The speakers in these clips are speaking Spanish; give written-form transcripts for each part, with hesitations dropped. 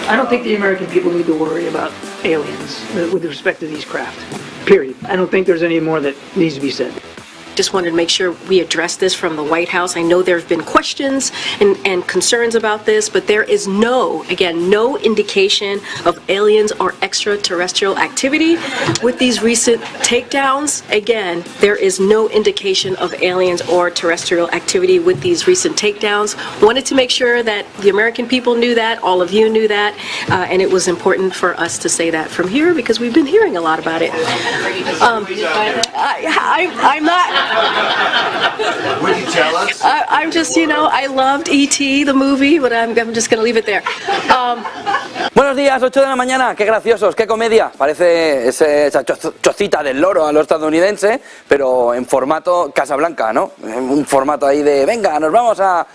I don't think the American people need to worry about aliens with respect to these craft. Period. I don't think there's any more that needs to be said. Just wanted to make sure we address this from the White House. I know there have been questions and concerns about this, but there is no indication of aliens or extraterrestrial activity with these recent takedowns. Again, there is no indication of aliens or terrestrial activity with these recent takedowns. Wanted to make sure that the American people knew that, all of you knew that, and it was important for us to say that from here because we've been hearing a lot about it. I'm not. Would you tell us? I'm just, I loved E.T., the movie, but I'm just going to leave it there. Buenos días, 8 de la mañana, qué graciosos, qué comedia. Parece esa chocita del loro a lo estadounidense, pero en formato Casablanca, ¿no? Un formato ahí de, venga, nos vamos a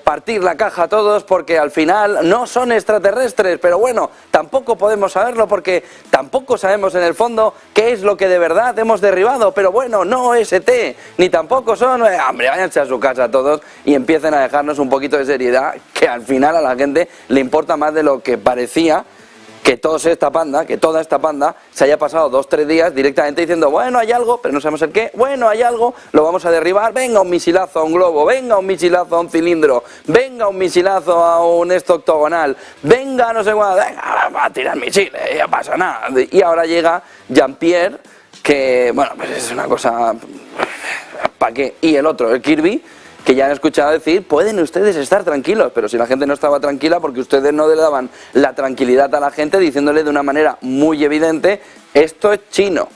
partir la caja todos porque al final no son extraterrestres, pero bueno, tampoco podemos saberlo porque tampoco sabemos en el fondo qué es lo que de verdad hemos derribado, pero bueno, no ST, ni tampoco son, hombre, váyanse a su casa todos y empiecen a dejarnos un poquito de seriedad, que al final a la gente le importa más de lo que parecía que toda esta panda se haya pasado 2 o 3 días directamente diciendo, bueno, hay algo, pero no sabemos el qué, bueno, hay algo, lo vamos a derribar, venga un misilazo a un globo, venga un misilazo a un cilindro, venga un misilazo a un octogonal, venga no sé cuándo, venga, va a tirar misiles, ya pasa nada. Y ahora llega Jean-Pierre, que, bueno, pues es una cosa, ¿para qué? Y el otro, el Kirby, que ya han escuchado decir, pueden ustedes estar tranquilos, pero si la gente no estaba tranquila porque ustedes no le daban la tranquilidad a la gente diciéndole de una manera muy evidente, esto es chino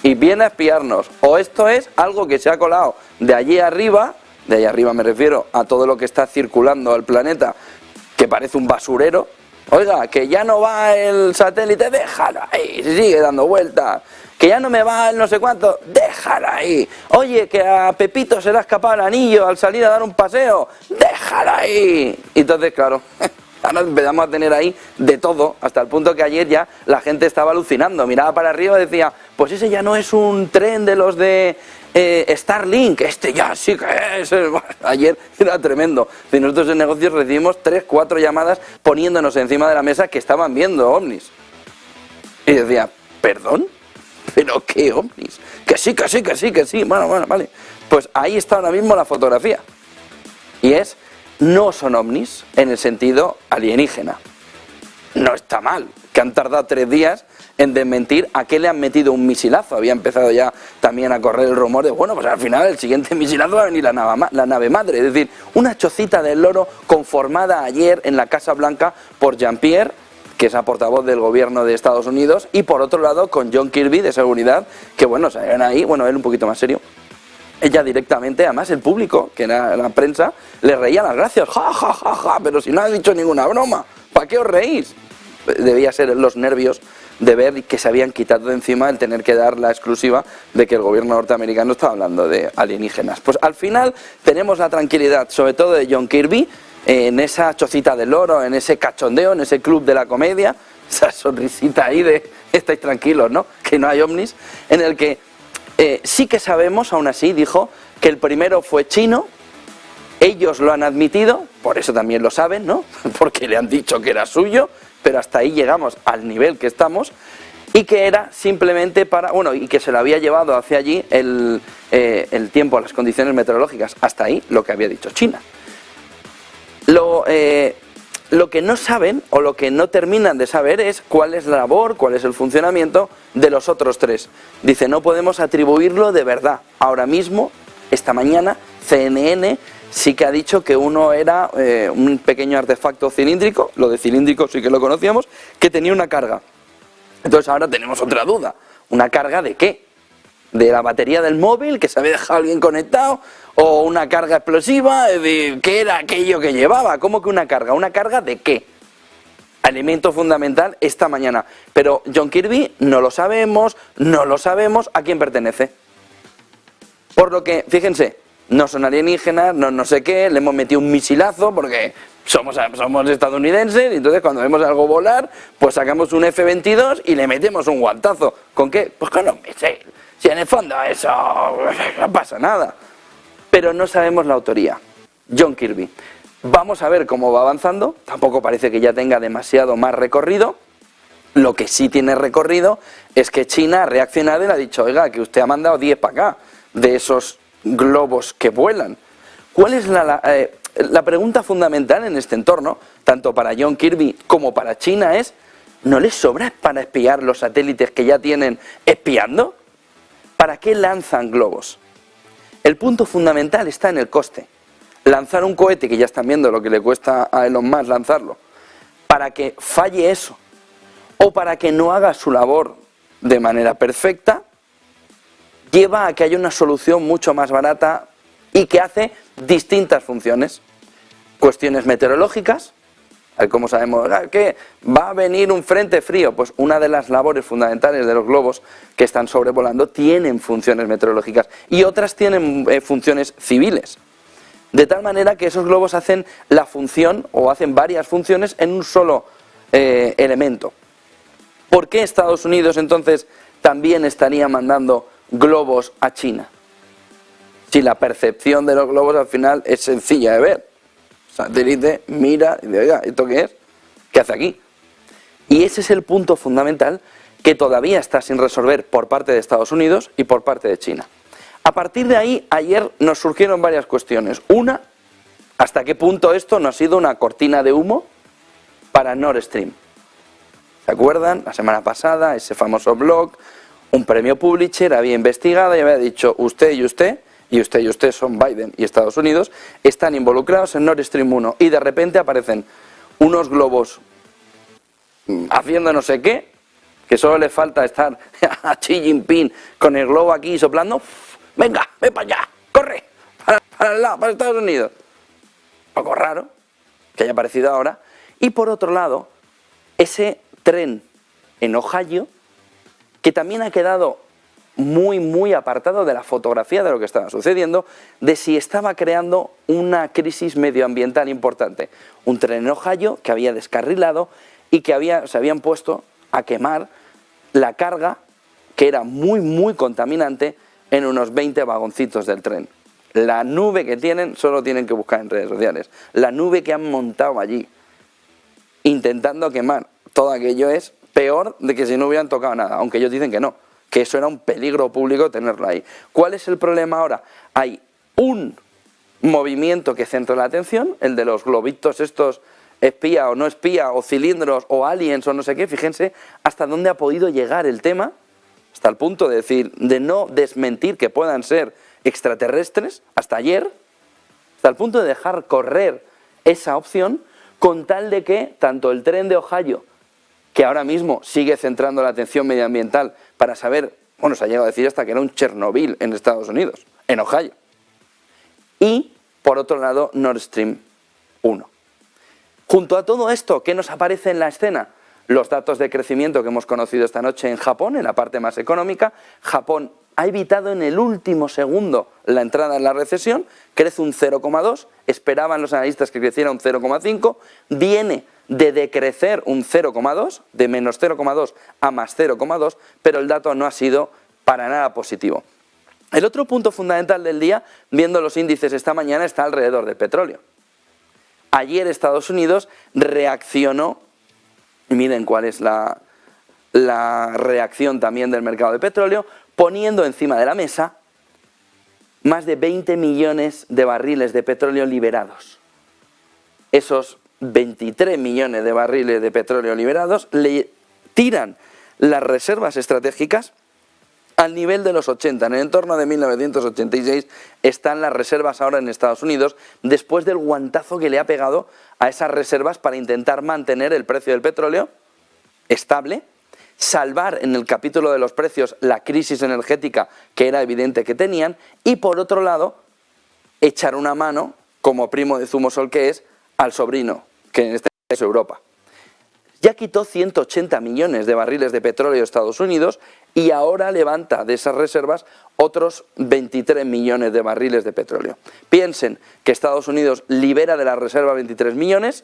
y viene a espiarnos, o esto es algo que se ha colado de allí arriba me refiero a todo lo que está circulando al planeta, que parece un basurero, oiga, que ya no va el satélite, déjalo ahí, sigue dando vueltas. Que ya no me va el no sé cuánto, déjala ahí. Oye, que a Pepito se le ha escapado el anillo al salir a dar un paseo, déjala ahí. Y entonces, claro, ahora empezamos a tener ahí de todo, hasta el punto que ayer ya la gente estaba alucinando, miraba para arriba y decía, pues ese ya no es un tren de los de Starlink, este ya sí que es. Bueno, ayer era tremendo. Y nosotros en negocios recibimos 3 o 4 llamadas poniéndonos encima de la mesa que estaban viendo ovnis. Y decía, ¿perdón? ¿Pero qué ovnis? Que sí. Bueno, vale. Pues ahí está ahora mismo la fotografía. Y no son ovnis en el sentido alienígena. No está mal, que han tardado 3 días en desmentir a qué le han metido un misilazo. Había empezado ya también a correr el rumor de, bueno, pues al final el siguiente misilazo va a venir la nave madre. Es decir, una chocita del loro conformada ayer en la Casa Blanca por Jean-Pierre, que es la portavoz del gobierno de Estados Unidos, y por otro lado con John Kirby de seguridad, que bueno, salieron ahí, bueno, él un poquito más serio. Ella directamente, además el público, que era la prensa, le reía las gracias, ja, pero si no ha dicho ninguna broma, ¿para qué os reís? Debía ser los nervios de ver que se habían quitado de encima el tener que dar la exclusiva de que el gobierno norteamericano estaba hablando de alienígenas. Pues al final tenemos la tranquilidad, sobre todo de John Kirby, en esa chocita del loro, en ese cachondeo, en ese club de la comedia, esa sonrisita ahí de estáis tranquilos, ¿no? Que no hay ovnis, en el que sí que sabemos, aún así, dijo, que el primero fue chino, ellos lo han admitido, por eso también lo saben, ¿no? Porque le han dicho que era suyo, pero hasta ahí llegamos al nivel que estamos, y que era simplemente para, bueno, y que se lo había llevado hacia allí el tiempo, las condiciones meteorológicas, hasta ahí lo que había dicho China. Lo que no saben o lo que no terminan de saber es cuál es la labor, cuál es el funcionamiento de los otros 3. Dice, no podemos atribuirlo de verdad. Ahora mismo, esta mañana, CNN sí que ha dicho que uno era un pequeño artefacto cilíndrico, lo de cilíndrico sí que lo conocíamos, que tenía una carga. Entonces ahora tenemos otra duda, ¿una carga de qué? ¿De la batería del móvil que se había dejado alguien conectado? ¿O una carga explosiva? ¿Qué era aquello que llevaba? ¿Cómo que una carga? ¿Una carga de qué? Alimento fundamental esta mañana. Pero John Kirby no lo sabemos a quién pertenece. Por lo que, fíjense, no son alienígenas, no sé qué, le hemos metido un misilazo porque somos estadounidenses y entonces cuando vemos algo volar, pues sacamos un F-22 y le metemos un guantazo. ¿Con qué? Pues con un misil. Si en el fondo eso no pasa nada. Pero no sabemos la autoría. John Kirby. Vamos a ver cómo va avanzando, tampoco parece que ya tenga demasiado más recorrido. Lo que sí tiene recorrido es que China ha reaccionado y le ha dicho, oiga, que usted ha mandado 10 para acá de esos globos que vuelan. ¿Cuál es la pregunta fundamental en este entorno, tanto para John Kirby como para China, es, ¿no les sobra para espiar los satélites que ya tienen espiando? ¿Para qué lanzan globos? El punto fundamental está en el coste. Lanzar un cohete, que ya están viendo lo que le cuesta a Elon Musk lanzarlo, para que falle eso, o para que no haga su labor de manera perfecta, lleva a que haya una solución mucho más barata y que hace distintas funciones. Cuestiones meteorológicas, como sabemos que va a venir un frente frío, pues una de las labores fundamentales de los globos que están sobrevolando tienen funciones meteorológicas y otras tienen funciones civiles. De tal manera que esos globos hacen la función o hacen varias funciones en un solo elemento. ¿Por qué Estados Unidos entonces también estaría mandando globos a China? Si la percepción de los globos al final es sencilla de ver. El satélite mira y dice, oiga, ¿esto qué es? ¿Qué hace aquí? Y ese es el punto fundamental que todavía está sin resolver por parte de Estados Unidos y por parte de China. A partir de ahí, ayer nos surgieron varias cuestiones. Una, ¿hasta qué punto esto no ha sido una cortina de humo para Nord Stream? ¿Se acuerdan? La semana pasada, ese famoso blog, un premio Pulitzer había investigado y había dicho, usted y usted, y usted y usted son Biden y Estados Unidos, están involucrados en Nord Stream 1. Y de repente aparecen unos globos haciendo no sé qué, que solo le falta estar a Xi Jinping con el globo aquí soplando. Venga, ve para allá, corre, para el lado, para Estados Unidos. Un poco raro que haya aparecido ahora. Y por otro lado, ese tren en Ohio, que también ha quedado muy apartado de la fotografía de lo que estaba sucediendo, de si estaba creando una crisis medioambiental importante. Un tren en Ohio que había descarrilado y que se habían puesto a quemar la carga, que era muy contaminante, en unos 20 vagoncitos del tren. La nube que tienen, solo tienen que buscar en redes sociales, la nube que han montado allí, intentando quemar todo aquello, es peor de que si no hubieran tocado nada, aunque ellos dicen que no, que eso era un peligro público tenerlo ahí. ¿Cuál es el problema ahora? Hay un movimiento que centra la atención, el de los globitos estos, espía o no espía, o cilindros, o aliens, o no sé qué. Fíjense hasta dónde ha podido llegar el tema, hasta el punto de decir, de no desmentir que puedan ser extraterrestres, hasta ayer, hasta el punto de dejar correr esa opción, con tal de que tanto el tren de Ohio, que ahora mismo sigue centrando la atención medioambiental para saber, bueno, se ha llegado a decir hasta que era un Chernobyl en Estados Unidos, en Ohio, y por otro lado Nord Stream 1. Junto a todo esto, ¿qué nos aparece en la escena? Los datos de crecimiento que hemos conocido esta noche en Japón, en la parte más económica. Japón ha evitado en el último segundo la entrada en la recesión, crece un 0,2, esperaban los analistas que creciera un 0,5, viene de decrecer un 0,2, de menos 0,2 a más 0,2, pero el dato no ha sido para nada positivo. El otro punto fundamental del día, viendo los índices esta mañana, está alrededor del petróleo. Ayer Estados Unidos reaccionó, y miren cuál es la reacción también del mercado de petróleo, poniendo encima de la mesa más de 20 millones de barriles de petróleo liberados. Esos 23 millones de barriles de petróleo liberados le tiran las reservas estratégicas al nivel de los 80, en el entorno de 1986 están las reservas ahora en Estados Unidos, después del guantazo que le ha pegado a esas reservas para intentar mantener el precio del petróleo estable, salvar en el capítulo de los precios la crisis energética que era evidente que tenían, y por otro lado, echar una mano, como primo de Zumosol que es, al sobrino, que en este caso es Europa. Ya quitó 180 millones de barriles de petróleo de Estados Unidos y ahora levanta de esas reservas otros 23 millones de barriles de petróleo. Piensen que Estados Unidos libera de la reserva 23 millones,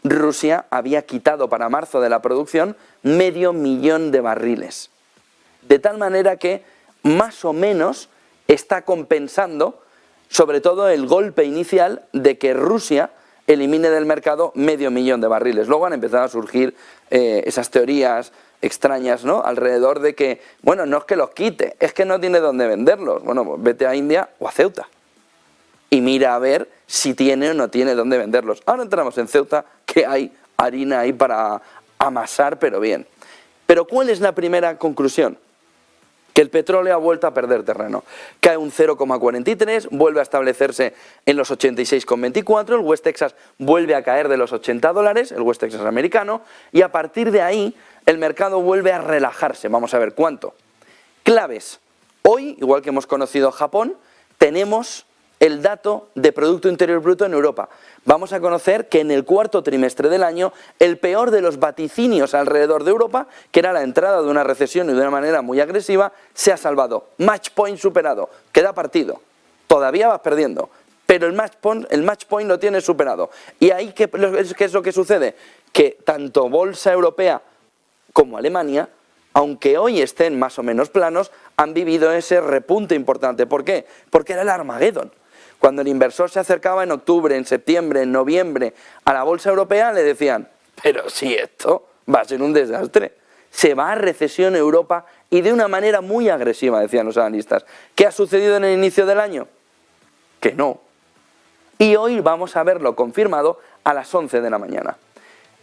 Rusia había quitado para marzo de la producción 500.000 de barriles. De tal manera que más o menos está compensando sobre todo el golpe inicial de que Rusia elimine del mercado 500.000 de barriles. Luego han empezado a surgir esas teorías extrañas, ¿no?, alrededor de que, bueno, no es que los quite, es que no tiene dónde venderlos. Bueno, pues vete a India o a Ceuta y mira a ver si tiene o no tiene dónde venderlos. Ahora entramos en Ceuta, que hay harina ahí para amasar, pero bien. Pero ¿cuál es la primera conclusión? Que el petróleo ha vuelto a perder terreno. Cae un 0,43, vuelve a establecerse en los 86,24, el West Texas vuelve a caer de los $80, el West Texas americano, y a partir de ahí el mercado vuelve a relajarse. Vamos a ver cuánto. Claves. Hoy, igual que hemos conocido Japón, tenemos el dato de Producto Interior Bruto en Europa. Vamos a conocer que en el cuarto trimestre del año, el peor de los vaticinios alrededor de Europa, que era la entrada de una recesión y de una manera muy agresiva, se ha salvado. Match point superado. Queda partido. Todavía vas perdiendo, pero el match point lo tienes superado. ¿Y ahí qué es lo que sucede? Que tanto bolsa europea como Alemania, aunque hoy estén más o menos planos, han vivido ese repunte importante. ¿Por qué? Porque era el Armagedón. Cuando el inversor se acercaba en octubre, en septiembre, en noviembre a la bolsa europea, le decían, pero si esto va a ser un desastre, se va a recesión Europa y de una manera muy agresiva, decían los analistas. ¿Qué ha sucedido en el inicio del año? Que no. Y hoy vamos a verlo confirmado a las 11 de la mañana.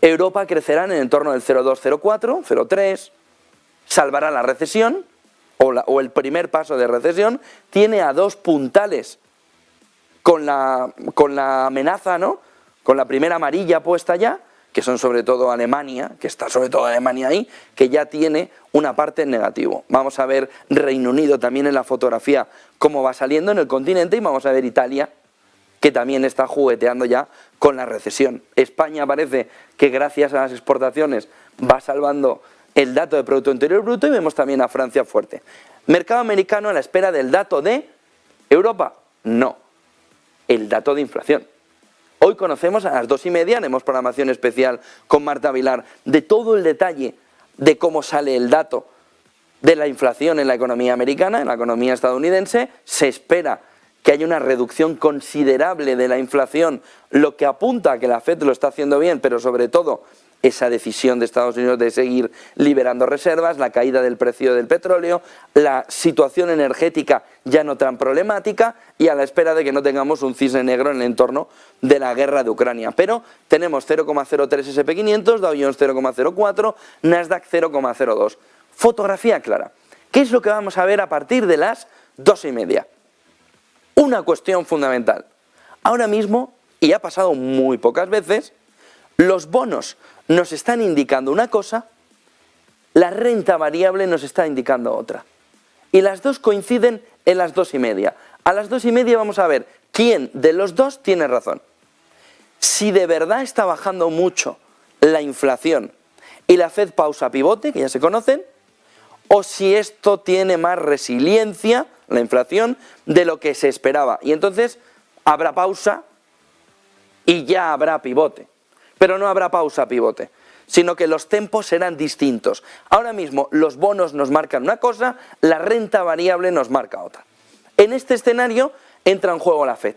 Europa crecerá en el entorno del 0,2, 0,4, 0,3, salvará la recesión, o el primer paso de recesión, tiene a 2 puntales con la amenaza, ¿no?, con la primera amarilla puesta ya, que son sobre todo Alemania, que está sobre todo Alemania ahí, que ya tiene una parte en negativo. Vamos a ver Reino Unido también en la fotografía cómo va saliendo en el continente, y vamos a ver Italia, que también está jugueteando ya con la recesión. España parece que gracias a las exportaciones va salvando el dato de Producto Interior Bruto, y vemos también a Francia fuerte. Mercado americano a la espera del dato de Europa. No, el dato de inflación. Hoy conocemos a las 2:30, haremos programación especial con Marta Vilar de todo el detalle de cómo sale el dato de la inflación en la economía americana, en la economía estadounidense. Se espera que haya una reducción considerable de la inflación, lo que apunta a que la FED lo está haciendo bien, pero sobre todo esa decisión de Estados Unidos de seguir liberando reservas, la caída del precio del petróleo, la situación energética ya no tan problemática, y a la espera de que no tengamos un cisne negro en el entorno de la guerra de Ucrania. Pero tenemos 0,03 SP500, Dow Jones 0,04, Nasdaq 0,02. Fotografía clara. ¿Qué es lo que vamos a ver a partir de las 2:30? Una cuestión fundamental. Ahora mismo, y ha pasado muy pocas veces, los bonos nos están indicando una cosa, la renta variable nos está indicando otra. Y las dos coinciden en las 2:30. A las 2:30 vamos a ver quién de los dos tiene razón. Si de verdad está bajando mucho la inflación y la Fed pausa pivote, que ya se conocen, o si esto tiene más resiliencia, la inflación, de lo que se esperaba. Y entonces habrá pausa y ya habrá pivote. Pero no habrá pausa pivote, sino que los tempos serán distintos. Ahora mismo los bonos nos marcan una cosa, la renta variable nos marca otra. En este escenario entra en juego la FED.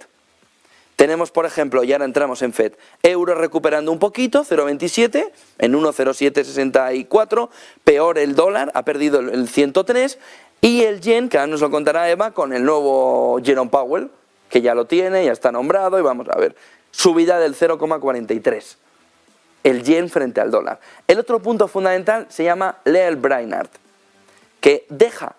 Tenemos, por ejemplo, y ahora entramos en FED, euro recuperando un poquito, 0,27, en 1,0764, peor el dólar, ha perdido el 103, y el yen, que ahora nos lo contará Eva, con el nuevo Jerome Powell, que ya lo tiene, ya está nombrado, y vamos a ver, subida del 0,43. El yen frente al dólar. El otro punto fundamental se llama Lael Brainard, que deja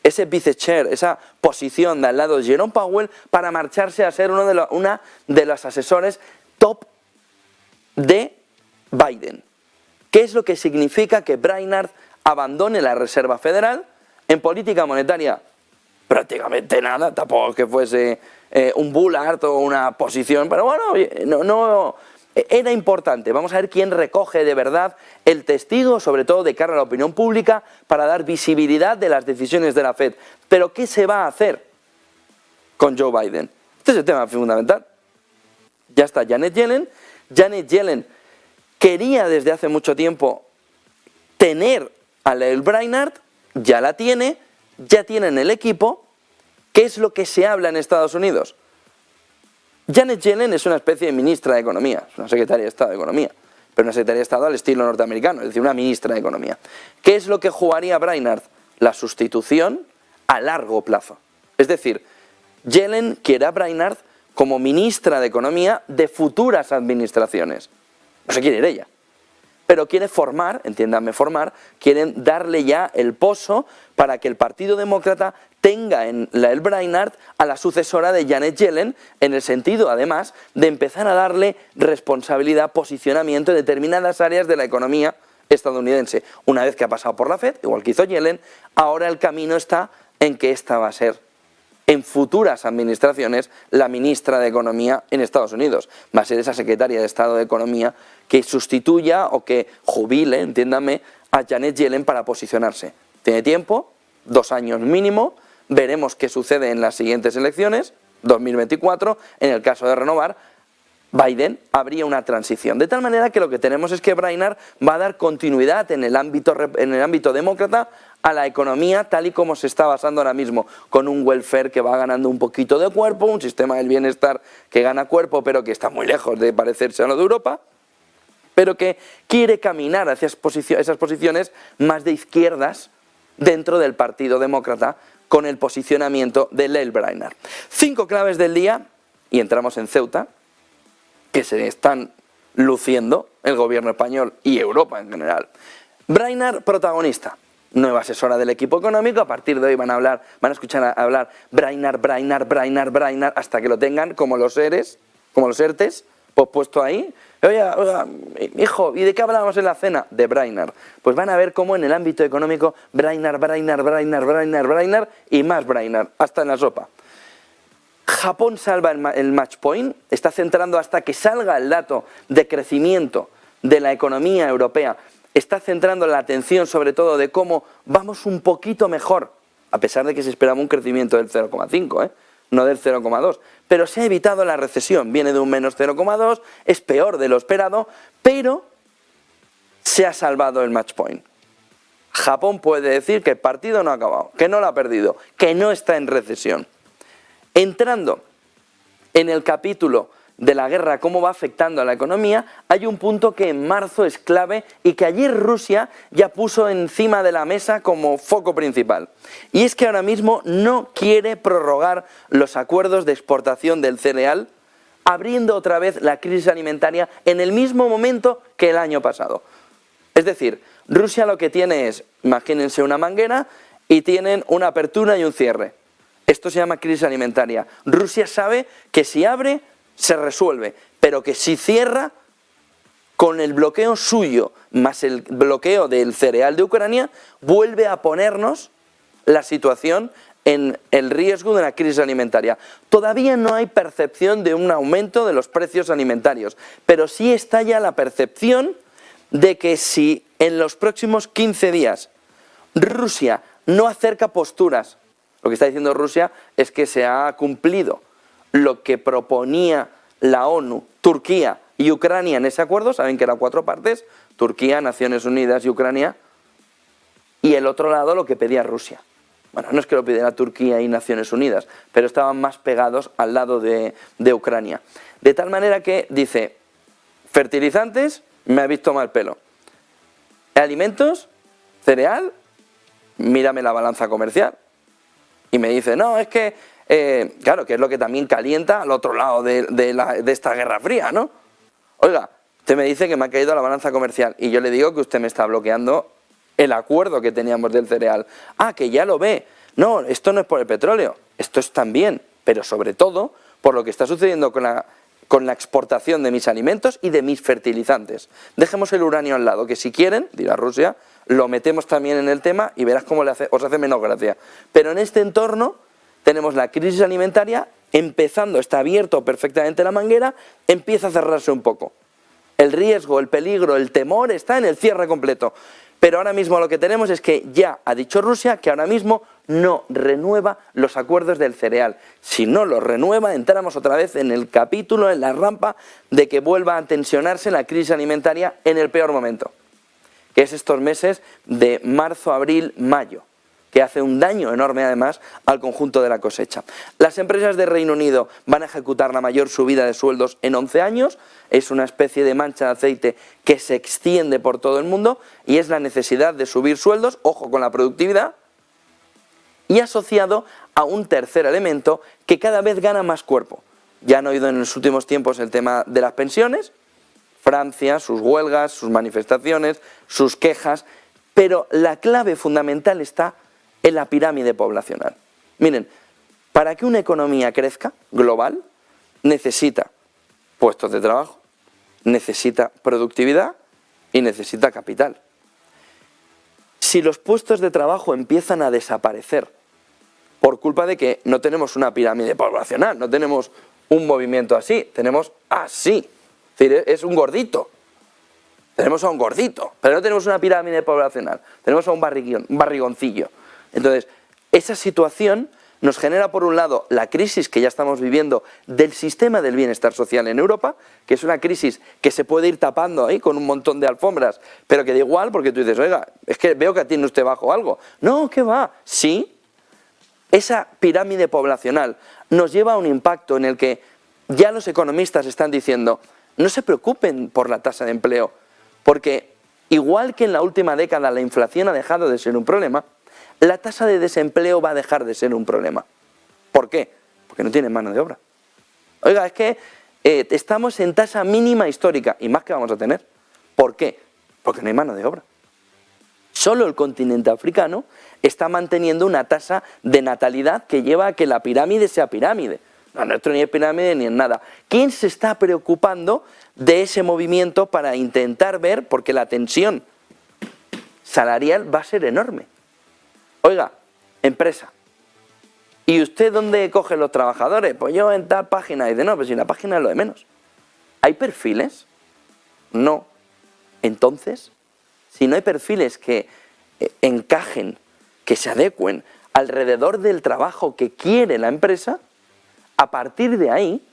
ese vice chair, esa posición de al lado de Jerome Powell, para marcharse a ser una de los asesores top de Biden. ¿Qué es lo que significa que Brainard abandone la Reserva Federal? En política monetaria, prácticamente nada, tampoco que fuese un bullard o una posición, pero bueno, no era importante. Vamos a ver quién recoge de verdad el testigo, sobre todo de cara a la opinión pública, para dar visibilidad de las decisiones de la FED. Pero ¿qué se va a hacer con Joe Biden? Este es el tema fundamental. Ya está Janet Yellen. Janet Yellen quería desde hace mucho tiempo tener a Lael Brainard, ya la tiene, ya tienen el equipo. ¿Qué es lo que se habla en Estados Unidos? Janet Yellen es una especie de ministra de Economía, es una secretaria de Estado de Economía, pero una secretaria de Estado al estilo norteamericano, es decir, una ministra de Economía. ¿Qué es lo que jugaría Brainard? La sustitución a largo plazo. Es decir, Yellen quiere a Brainard como ministra de Economía de futuras administraciones. No se quiere ir ella, pero quiere formar, entiéndanme formar, quieren darle ya el pozo para que el Partido Demócrata tenga en el Brainard a la sucesora de Janet Yellen, en el sentido, además, de empezar a darle responsabilidad, posicionamiento en determinadas áreas de la economía estadounidense. Una vez que ha pasado por la Fed, igual que hizo Yellen, ahora el camino está en que esta va a ser, en futuras administraciones, la ministra de Economía en Estados Unidos. Va a ser esa secretaria de Estado de Economía que sustituya o que jubile, entiéndame, a Janet Yellen para posicionarse. Tiene tiempo, 2 años mínimo, veremos qué sucede en las siguientes elecciones, 2024, en el caso de renovar, Biden habría una transición. De tal manera que lo que tenemos es que Brainard va a dar continuidad en el ámbito demócrata a la economía tal y como se está basando ahora mismo, con un welfare que va ganando un poquito de cuerpo, un sistema del bienestar que gana cuerpo pero que está muy lejos de parecerse a lo de Europa, pero que quiere caminar hacia esas posiciones más de izquierdas dentro del Partido Demócrata con el posicionamiento de Lael Brainard. 5 claves del día, y entramos en Ceuta, que se están luciendo el gobierno español y Europa en general. Brainard, protagonista, nueva asesora del equipo económico. A partir de hoy van a escuchar hablar Brainard, hasta que lo tengan como los ERTES, pues puesto ahí. Oye, hijo, ¿y de qué hablábamos en la cena? De Brainard. Pues van a ver cómo en el ámbito económico Brainard y más Brainard, hasta en la sopa. Japón salva el match point, está centrando hasta que salga el dato de crecimiento de la economía europea, está centrando la atención sobre todo de cómo vamos un poquito mejor, a pesar de que se esperaba un crecimiento del 0,5, no del 0,2, pero se ha evitado la recesión, viene de un menos 0,2, es peor de lo esperado, pero se ha salvado el match point. Japón puede decir que el partido no ha acabado, que no lo ha perdido, que no está en recesión. Entrando en el capítulo de la guerra, cómo va afectando a la economía, hay un punto que en marzo es clave y que ayer Rusia ya puso encima de la mesa como foco principal. Y es que ahora mismo no quiere prorrogar los acuerdos de exportación del cereal, abriendo otra vez la crisis alimentaria en el mismo momento que el año pasado. Es decir, Rusia lo que tiene es, imagínense una manguera y tienen una apertura y un cierre. Esto se llama crisis alimentaria. Rusia sabe que si abre, se resuelve, pero que si cierra, con el bloqueo suyo, más el bloqueo del cereal de Ucrania, vuelve a ponernos la situación en el riesgo de una crisis alimentaria. Todavía no hay percepción de un aumento de los precios alimentarios, pero sí está ya la percepción de que si en los próximos 15 días Rusia no acerca posturas, lo que está diciendo Rusia es que se ha cumplido lo que proponía la ONU, Turquía y Ucrania en ese acuerdo. Saben que eran 4 partes, Turquía, Naciones Unidas y Ucrania, y el otro lado lo que pedía Rusia. Bueno, no es que lo pidiera Turquía y Naciones Unidas, pero estaban más pegados al lado de Ucrania. De tal manera que dice, fertilizantes, me ha visto mal pelo. Alimentos, cereal, mírame la balanza comercial. Y me dice, no, es que, claro, que es lo que también calienta al otro lado de esta guerra fría, ¿no? Oiga, usted me dice que me ha caído la balanza comercial y yo le digo que usted me está bloqueando el acuerdo que teníamos del cereal. Ah, que ya lo ve. No, esto no es por el petróleo, esto es también, pero sobre todo por lo que está sucediendo con la exportación de mis alimentos y de mis fertilizantes. Dejemos el uranio al lado, que si quieren, dirá Rusia, lo metemos también en el tema y verás cómo os hace menos gracia. Pero en este entorno tenemos la crisis alimentaria empezando, está abierto perfectamente la manguera, empieza a cerrarse un poco. El riesgo, el peligro, el temor está en el cierre completo. Pero ahora mismo lo que tenemos es que ya ha dicho Rusia que ahora mismo no renueva los acuerdos del cereal. Si no los renueva, entramos otra vez en el capítulo, en la rampa de que vuelva a tensionarse la crisis alimentaria en el peor momento, que es estos meses de marzo, abril, mayo, que hace un daño enorme además al conjunto de la cosecha. Las empresas de Reino Unido van a ejecutar la mayor subida de sueldos en 11 años, es una especie de mancha de aceite que se extiende por todo el mundo y es la necesidad de subir sueldos, ojo con la productividad, y asociado a un tercer elemento que cada vez gana más cuerpo. Ya han oído en los últimos tiempos el tema de las pensiones, Francia, sus huelgas, sus manifestaciones, sus quejas, pero la clave fundamental está en la pirámide poblacional. Miren, para que una economía crezca global, necesita puestos de trabajo, necesita productividad y necesita capital. Si los puestos de trabajo empiezan a desaparecer por culpa de que no tenemos una pirámide poblacional, no tenemos un movimiento así, tenemos así, es decir, es un gordito. Tenemos a un gordito, pero no tenemos una pirámide poblacional, tenemos a un barrigoncillo. Entonces, esa situación nos genera, por un lado, la crisis que ya estamos viviendo del sistema del bienestar social en Europa, que es una crisis que se puede ir tapando ahí con un montón de alfombras, pero que da igual porque tú dices, oiga, es que veo que tiene usted bajo algo. No, ¿qué va? Sí, esa pirámide poblacional nos lleva a un impacto en el que ya los economistas están diciendo, no se preocupen por la tasa de empleo, porque igual que en la última década la inflación ha dejado de ser un problema, la tasa de desempleo va a dejar de ser un problema. ¿Por qué? Porque no tienen mano de obra. Oiga, es que estamos en tasa mínima histórica, y más que vamos a tener. ¿Por qué? Porque no hay mano de obra. Solo el continente africano está manteniendo una tasa de natalidad que lleva a que la pirámide sea pirámide. No, nuestro ni es pirámide ni en nada. ¿Quién se está preocupando de ese movimiento para intentar ver? Porque la tensión salarial va a ser enorme. Oiga, empresa, ¿y usted dónde coge los trabajadores? Pues yo en tal página. Y dice, no, pues si la página es lo de menos. ¿Hay perfiles? No. Entonces, si no hay perfiles que encajen, que se adecuen alrededor del trabajo que quiere la empresa, a partir de ahí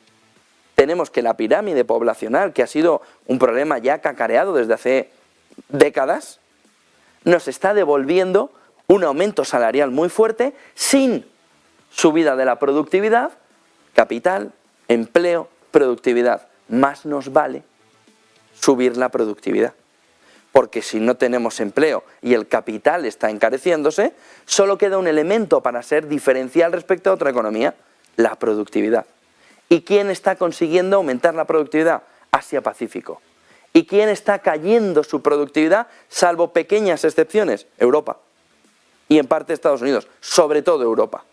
tenemos que la pirámide poblacional, que ha sido un problema ya cacareado desde hace décadas, nos está devolviendo un aumento salarial muy fuerte sin subida de la productividad, capital, empleo, productividad. Más nos vale subir la productividad. Porque si no tenemos empleo y el capital está encareciéndose, solo queda un elemento para ser diferencial respecto a otra economía, la productividad. ¿Y quién está consiguiendo aumentar la productividad? Asia-Pacífico. ¿Y quién está cayendo su productividad, salvo pequeñas excepciones? Europa. Y en parte Estados Unidos, sobre todo Europa.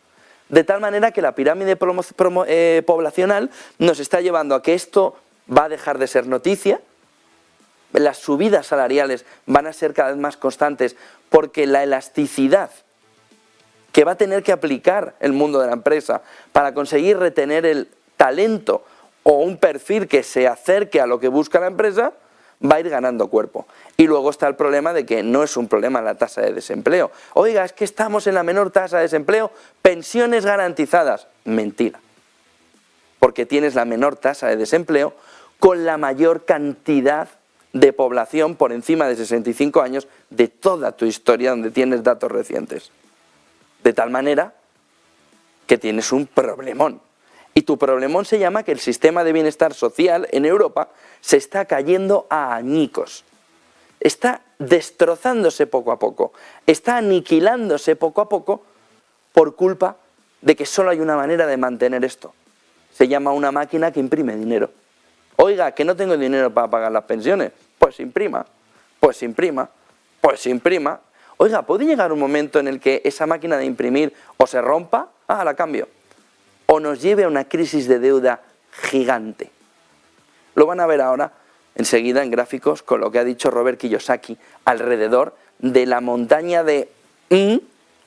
De tal manera que la pirámide poblacional nos está llevando a que esto va a dejar de ser noticia, las subidas salariales van a ser cada vez más constantes porque la elasticidad que va a tener que aplicar el mundo de la empresa para conseguir retener el talento o un perfil que se acerque a lo que busca la empresa, va a ir ganando cuerpo. Y luego está el problema de que no es un problema la tasa de desempleo. Oiga, es que estamos en la menor tasa de desempleo, pensiones garantizadas. Mentira. Porque tienes la menor tasa de desempleo con la mayor cantidad de población por encima de 65 años de toda tu historia donde tienes datos recientes. De tal manera que tienes un problemón. Y tu problemón se llama que el sistema de bienestar social en Europa se está cayendo a añicos. Está destrozándose poco a poco. Está aniquilándose poco a poco por culpa de que solo hay una manera de mantener esto. Se llama una máquina que imprime dinero. Oiga, que no tengo dinero para pagar las pensiones. Pues imprima, pues imprima, pues imprima. Oiga, ¿puede llegar un momento en el que esa máquina de imprimir o se rompa? Ah, la cambio. O nos lleve a una crisis de deuda gigante. Lo van a ver ahora, enseguida, en gráficos, con lo que ha dicho Robert Kiyosaki, alrededor de la montaña de en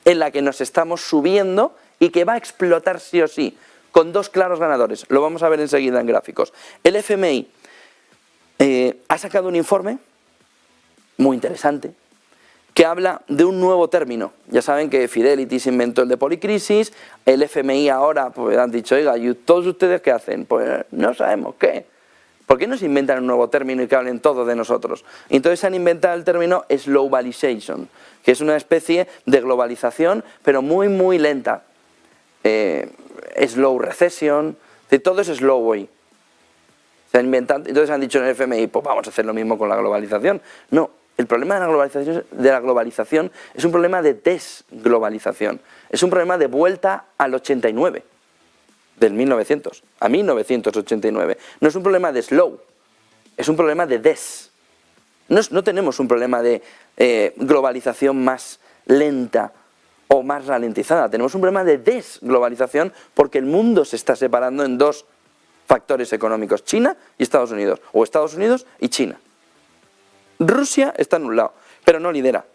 la que nos estamos subiendo y que va a explotar sí o sí, con dos claros ganadores. Lo vamos a ver enseguida en gráficos. El FMI ha sacado un informe muy interesante que habla de un nuevo término. Ya saben que Fidelity se inventó el de policrisis, el FMI ahora pues han dicho, oiga, ¿y todos ustedes qué hacen? Pues no sabemos qué. ¿Por qué no se inventan un nuevo término y que hablen todos de nosotros? Y entonces se han inventado el término globalization, que es una especie de globalización, pero muy, muy lenta. Slow recession, todo es slow hoy. Se han inventado, entonces han dicho en el FMI, pues vamos a hacer lo mismo con la globalización. No, el problema de la globalización es un problema de desglobalización. Es un problema de vuelta al 89. Del 1900 a 1989. No es un problema de slow, es un problema de des. No tenemos un problema de globalización más lenta o más ralentizada, tenemos un problema de desglobalización porque el mundo se está separando en dos factores económicos, China y Estados Unidos, o Estados Unidos y China. Rusia está en un lado, pero no lidera.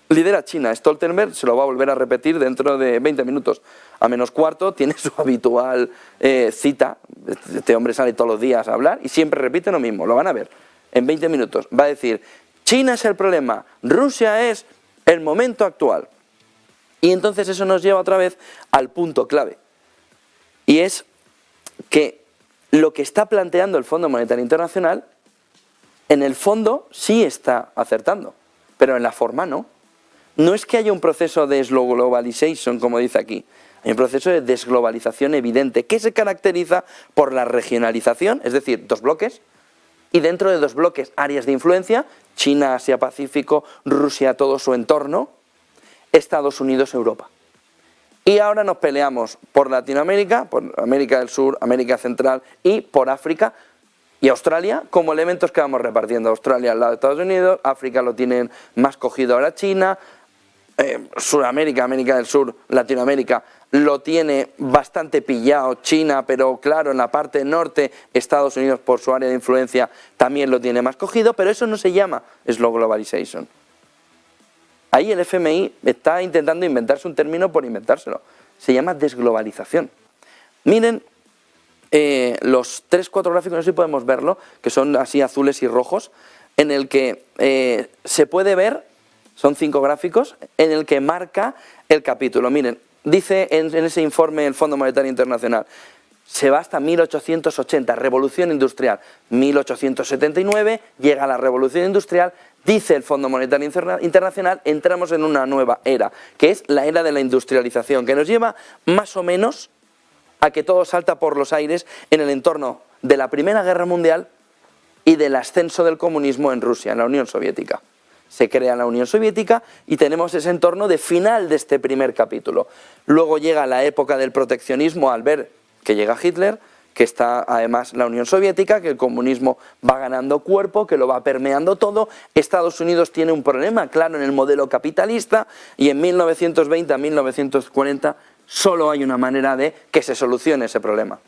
Lidera China. Stoltenberg se lo va a volver a repetir dentro de 20 minutos. A -4 tiene su habitual cita. Este hombre sale todos los días a hablar y siempre repite lo mismo. Lo van a ver. En 20 minutos va a decir, China es el problema, Rusia es el momento actual. Y entonces eso nos lleva otra vez al punto clave. Y es que lo que está planteando el Fondo Monetario Internacional, en el fondo sí está acertando, pero en la forma no. No es que haya un proceso de globalization, como dice aquí, hay un proceso de desglobalización evidente que se caracteriza por la regionalización, es decir, dos bloques, y dentro de dos bloques áreas de influencia, China, Asia, Pacífico, Rusia, todo su entorno, Estados Unidos, Europa. Y ahora nos peleamos por Latinoamérica, por América del Sur, América Central y por África y Australia como elementos que vamos repartiendo. Australia al lado de Estados Unidos, África lo tienen más cogido ahora China, Sudamérica, América del Sur, Latinoamérica lo tiene bastante pillado China, pero claro, en la parte norte Estados Unidos por su área de influencia también lo tiene más cogido, pero eso no se llama slow globalization. Ahí el FMI está intentando inventarse un término por inventárselo, se llama desglobalización. Miren los 3-4 gráficos, no sé si podemos verlo, que son así azules y rojos, en el que se puede ver. Son 5 gráficos en el que marca el capítulo. Miren, dice en ese informe el Fondo Monetario Internacional, se va hasta 1880, revolución industrial. 1879 llega la revolución industrial, dice el Fondo Monetario Internacional, entramos en una nueva era, que es la era de la industrialización, que nos lleva más o menos a que todo salta por los aires en el entorno de la Primera Guerra Mundial y del ascenso del comunismo en Rusia, en la Unión Soviética. Se crea la Unión Soviética y tenemos ese entorno de final de este primer capítulo. Luego llega la época del proteccionismo al ver que llega Hitler, que está además la Unión Soviética, que el comunismo va ganando cuerpo, que lo va permeando todo. Estados Unidos tiene un problema claro en el modelo capitalista y en 1920 a 1940 solo hay una manera de que se solucione ese problema.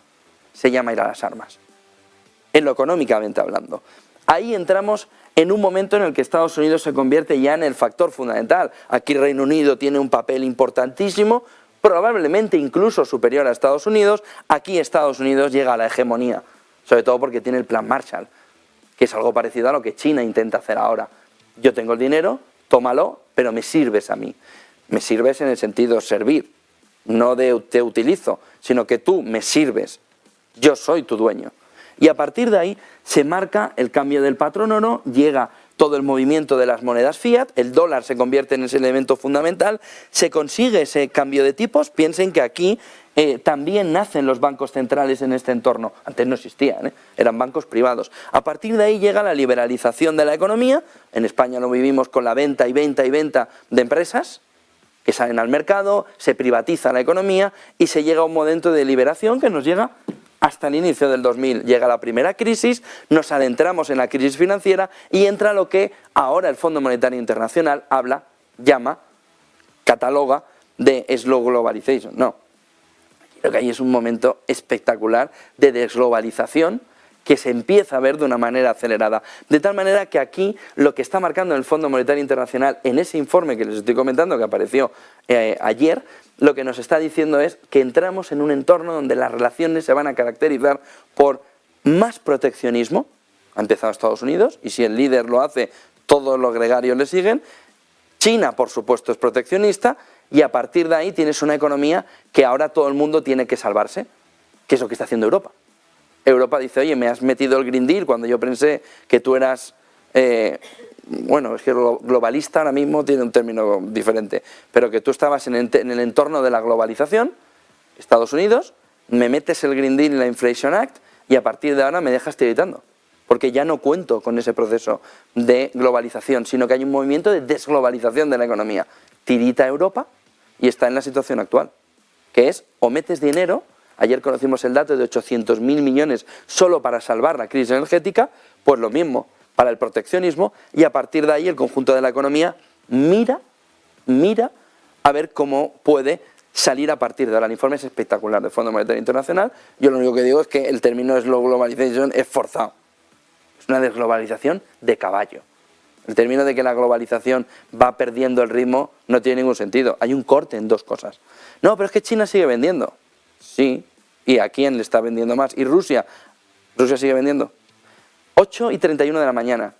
Se llama ir a las armas, en lo económicamente hablando. Ahí entramos en un momento en el que Estados Unidos se convierte ya en el factor fundamental. Aquí Reino Unido tiene un papel importantísimo, probablemente incluso superior a Estados Unidos. Aquí Estados Unidos llega a la hegemonía, sobre todo porque tiene el Plan Marshall, que es algo parecido a lo que China intenta hacer ahora. Yo tengo el dinero, tómalo, pero me sirves a mí. Me sirves en el sentido servir, no de te utilizo, sino que tú me sirves, yo soy tu dueño. Y a partir de ahí se marca el cambio del patrón oro, llega todo el movimiento de las monedas fiat, el dólar se convierte en ese elemento fundamental, se consigue ese cambio de tipos. Piensen que aquí también nacen los bancos centrales en este entorno, antes no existían, eran bancos privados. A partir de ahí llega la liberalización de la economía, en España lo vivimos con la venta y venta y venta de empresas que salen al mercado, se privatiza la economía y se llega a un momento de liberación que nos llega hasta el inicio del 2000. Llega la primera crisis, nos adentramos en la crisis financiera y entra lo que ahora el Fondo Monetario Internacional habla, llama, cataloga de slow globalization. No, creo que ahí es un momento espectacular de desglobalización que se empieza a ver de una manera acelerada. De tal manera que aquí lo que está marcando el Fondo Monetario Internacional en ese informe que les estoy comentando, que apareció ayer, lo que nos está diciendo es que entramos en un entorno donde las relaciones se van a caracterizar por más proteccionismo. Ha empezado Estados Unidos y si el líder lo hace, todos los gregarios le siguen. China, por supuesto, es proteccionista y a partir de ahí tienes una economía que ahora todo el mundo tiene que salvarse, que es lo que está haciendo Europa. Europa dice, oye, me has metido el Green Deal cuando yo pensé que tú eras... bueno, es que globalista ahora mismo tiene un término diferente, pero que tú estabas en el entorno de la globalización, Estados Unidos, me metes el Green Deal y la Inflation Act y a partir de ahora me dejas tiritando, porque ya no cuento con ese proceso de globalización, sino que hay un movimiento de desglobalización de la economía. Tirita Europa y está en la situación actual, que es o metes dinero, ayer conocimos el dato de 800.000 millones solo para salvar la crisis energética, pues lo mismo para el proteccionismo, y a partir de ahí el conjunto de la economía mira a ver cómo puede salir a partir de ahora. El informe es espectacular del Fondo Monetario Internacional. Yo lo único que digo es que el término slow globalization es forzado. Es una desglobalización de caballo. El término de que la globalización va perdiendo el ritmo no tiene ningún sentido. Hay un corte en dos cosas. No, pero es que China sigue vendiendo. Sí. ¿Y a quién le está vendiendo más? ¿Y Rusia? ¿Rusia sigue vendiendo? 8:31 de la mañana.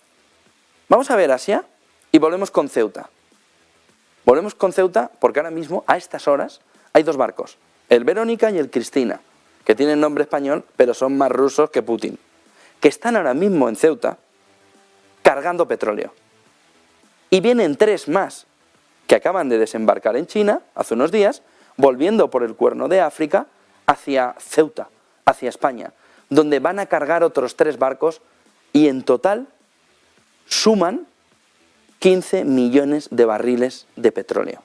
Vamos a ver Asia y volvemos con Ceuta. Volvemos con Ceuta porque ahora mismo, a estas horas, hay dos barcos. El Verónica y el Cristina, que tienen nombre español, pero son más rusos que Putin. Que están ahora mismo en Ceuta cargando petróleo. Y vienen 3 más que acaban de desembarcar en China hace unos días, volviendo por el Cuerno de África hacia Ceuta, hacia España, donde van a cargar otros 3 barcos y en total suman 15 millones de barriles de petróleo.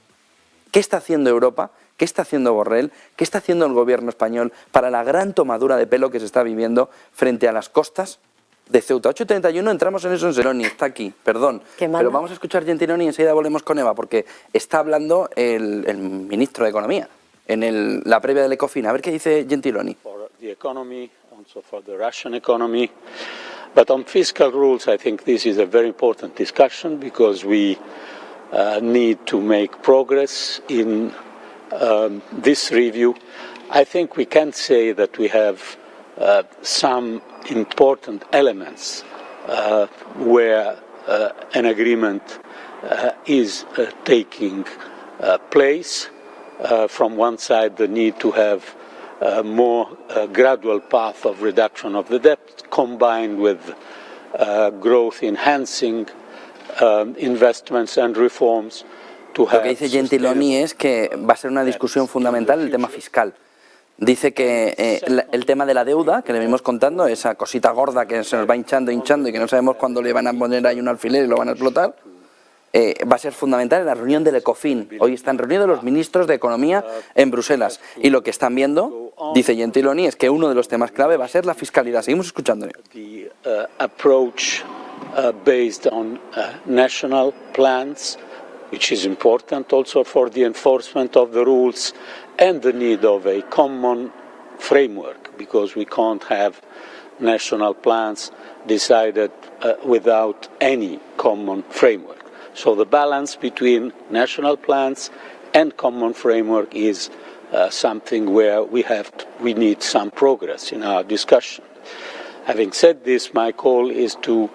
¿Qué está haciendo Europa? ¿Qué está haciendo Borrell? ¿Qué está haciendo el gobierno español para la gran tomadura de pelo que se está viviendo frente a las costas de Ceuta? 8:31, entramos en eso en Gentiloni, está aquí, perdón. Pero vamos a escuchar Gentiloni y enseguida volvemos con Eva, porque está hablando el ministro de Economía en la previa del Ecofin. A ver qué dice Gentiloni. For the economy, also for the Russian economy. But on fiscal rules, I think this is a very important discussion because we need to make progress in this review. I think we can say that we have some important elements where an agreement is taking place. From one side, the need to have a more gradual path of reduction of the debt combined with growth enhancing investments and reforms to have. Lo que dice Gentiloni es que va a ser una discusión fundamental el tema fiscal. Dice que el tema de la deuda, que le venimos contando, esa cosita gorda que se nos va hinchando y que no sabemos cuándo le van a poner ahí un alfiler y lo van a explotar, va a ser fundamental en la reunión del Ecofin. Hoy están reunidos los ministros de Economía en Bruselas. Y lo que están viendo, dice Gentiloni, es que uno de los temas clave va a ser la fiscalidad. Seguimos escuchándole. The approach based on national plans, which is important also for the enforcement of the rules, and the need of a common framework, because we can't have national plans decided without any common framework. So the balance between national plans and common framework is something where we need some progress in our discussion. Having said this, my call is to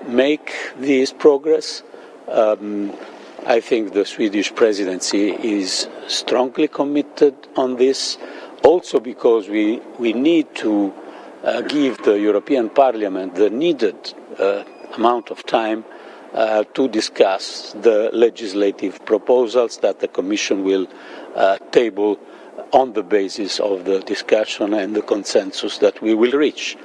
make this progress. I think the Swedish presidency is strongly committed on this, also because we need to give the European Parliament the needed amount of time to discuss the legislative proposals that the Commission will table on the basis of the discussion and the consensus that we will reach.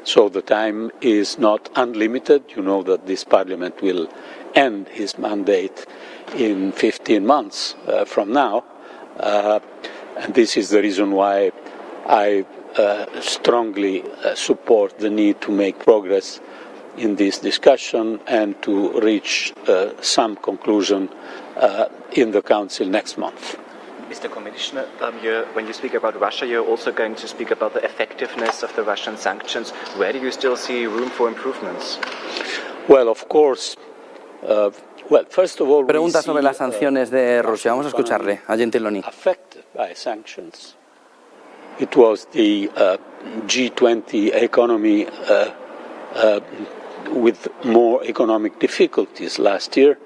So the time is not unlimited. You know that this Parliament will end his mandate in 15 months from now. And this is the reason why I strongly support the need to make progress in this discussion and to reach some conclusion in the Council next month. Mr. Commissioner, when you speak about Russia, you're also going to speak about the effectiveness of the Russian sanctions. Where do you still see room for improvements? Well, of course. First of all, pregunta sobre las sanciones de Rusia. Vamos a escucharle a Gentiloni. Affected by sanctions. It was the G20 economy with more economic difficulties last year,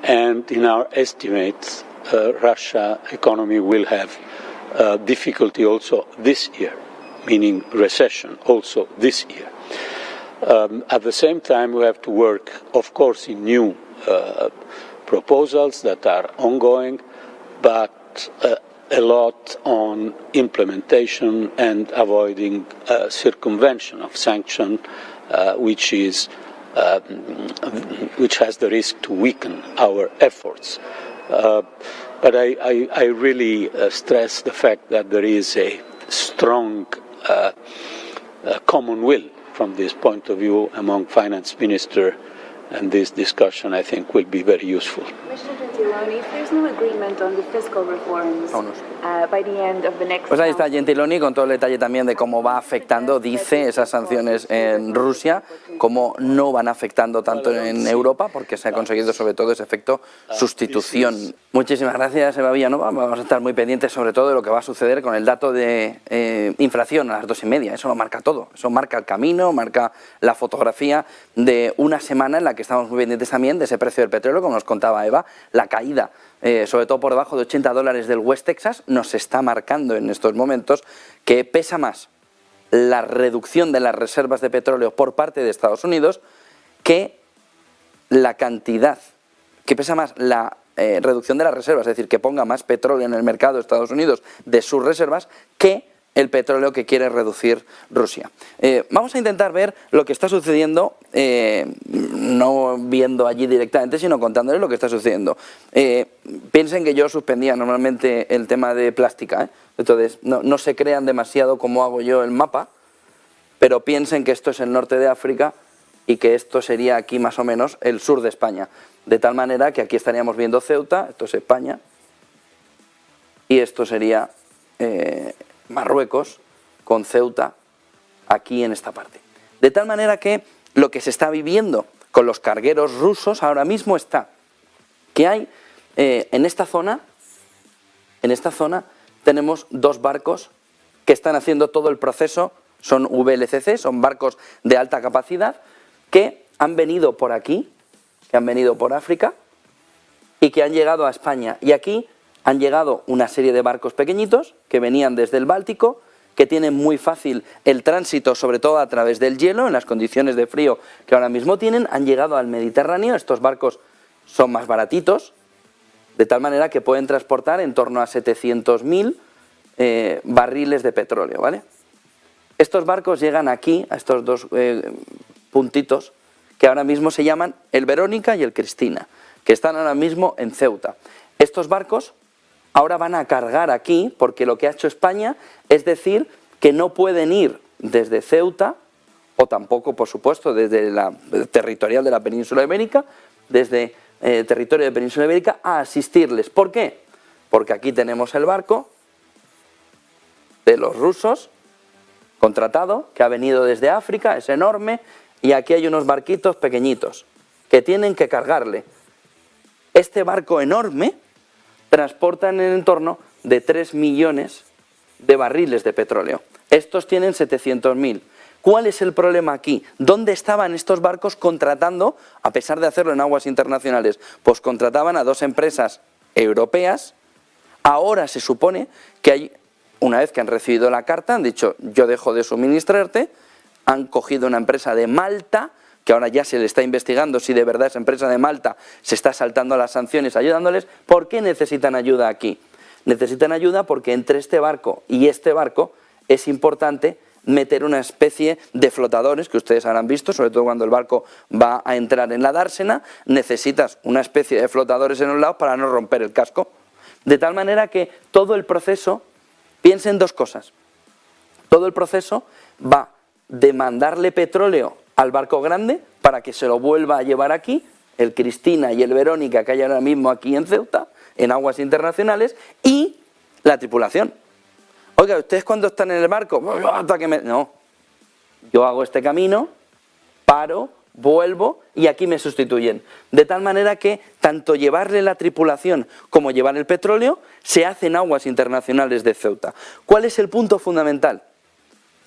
and in our estimates, Russia economy will have difficulty also this year, meaning recession, also this year. At the same time, we have to work, of course, in new proposals that are ongoing, but a lot on implementation and avoiding circumvention of sanction, which has the risk to weaken our efforts. But I really stress the fact that there is a strong common will from this point of view among finance ministers, and this discussion, I think, will be very useful. Commissioner Gentiloni, if there's no agreement on the fiscal reforms by the end of the next Pues ahí está Gentiloni con todo el detalle también de cómo va afectando, dice, esas sanciones en Rusia, cómo no van afectando tanto en Europa, porque se ha conseguido sobre todo ese efecto sustitución. Muchísimas gracias, Eva Villanova. Vamos a estar muy pendientes sobre todo de lo que va a suceder con el dato de inflación a las 2:30. Eso lo marca todo, eso marca el camino, marca la fotografía de una semana en la que estamos muy pendientes también de ese precio del petróleo, como nos contaba Eva, la caída, sobre todo por debajo de $80 del West Texas, nos está marcando en estos momentos que pesa más la reducción de las reservas de petróleo por parte de Estados Unidos que la cantidad, que pesa más la reducción de las reservas, es decir, que ponga más petróleo en el mercado de Estados Unidos de sus reservas que el petróleo que quiere reducir Rusia. Vamos a intentar ver lo que está sucediendo, no viendo allí directamente, sino contándoles lo que está sucediendo. Piensen que yo suspendía normalmente el tema de plástica, entonces no se crean demasiado como hago yo el mapa, pero piensen que esto es el norte de África y que esto sería aquí más o menos el sur de España. De tal manera que aquí estaríamos viendo Ceuta, esto es España, y esto sería Marruecos con Ceuta aquí en esta parte. De tal manera que lo que se está viviendo con los cargueros rusos ahora mismo está que hay en esta zona tenemos dos barcos que están haciendo todo el proceso, son VLCC, son barcos de alta capacidad que han venido por aquí, que han venido por África y que han llegado a España. Y aquí han llegado una serie de barcos pequeñitos que venían desde el Báltico, que tienen muy fácil el tránsito, sobre todo a través del hielo, en las condiciones de frío que ahora mismo tienen, han llegado al Mediterráneo. Estos barcos son más baratitos, de tal manera que pueden transportar en torno a 700.000 barriles de petróleo, ¿vale? Estos barcos llegan aquí, a estos dos puntitos, que ahora mismo se llaman el Verónica y el Cristina, que están ahora mismo en Ceuta. Estos barcos ahora van a cargar aquí, porque lo que ha hecho España es decir que no pueden ir desde Ceuta, o tampoco, por supuesto, desde la territorial de la península ibérica, desde territorio de península ibérica, a asistirles. ¿Por qué? Porque aquí tenemos el barco de los rusos, contratado, que ha venido desde África, es enorme, y aquí hay unos barquitos pequeñitos que tienen que cargarle. Este barco enorme transporta en el entorno de 3 millones de barriles de petróleo. Estos tienen 700.000. ¿Cuál es el problema aquí? ¿Dónde estaban estos barcos contratando, a pesar de hacerlo en aguas internacionales? Pues contrataban a dos empresas europeas. Ahora se supone que hay, una vez que han recibido la carta, han dicho yo dejo de suministrarte, han cogido una empresa de Malta, que ahora ya se le está investigando si de verdad esa empresa de Malta se está saltando las sanciones ayudándoles. ¿Por qué necesitan ayuda aquí? Necesitan ayuda porque entre este barco y este barco es importante meter una especie de flotadores, que ustedes habrán visto, sobre todo cuando el barco va a entrar en la dársena, necesitas una especie de flotadores en los lados para no romper el casco. De tal manera que todo el proceso, piensen dos cosas, todo el proceso va de mandarle petróleo al barco grande para que se lo vuelva a llevar aquí, el Cristina y el Verónica que hay ahora mismo aquí en Ceuta, en aguas internacionales, y la tripulación. Oiga, ¿ustedes cuando están en el barco? No, yo hago este camino, paro, vuelvo y aquí me sustituyen. De tal manera que tanto llevarle la tripulación como llevar el petróleo se hace en aguas internacionales de Ceuta. ¿Cuál es el punto fundamental?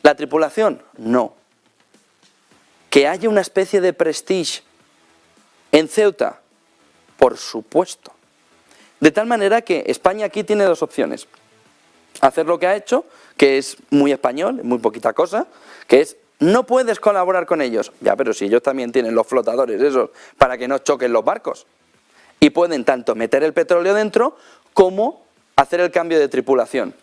¿La tripulación? No. ¿Que haya una especie de prestige en Ceuta? Por supuesto. De tal manera que España aquí tiene dos opciones. hacer lo que ha hecho, que es muy español, muy poquita cosa, que es no puedes colaborar con ellos. Ya, pero si ellos también tienen los flotadores esos para que no choquen los barcos. Y pueden tanto meter el petróleo dentro como hacer el cambio de tripulación.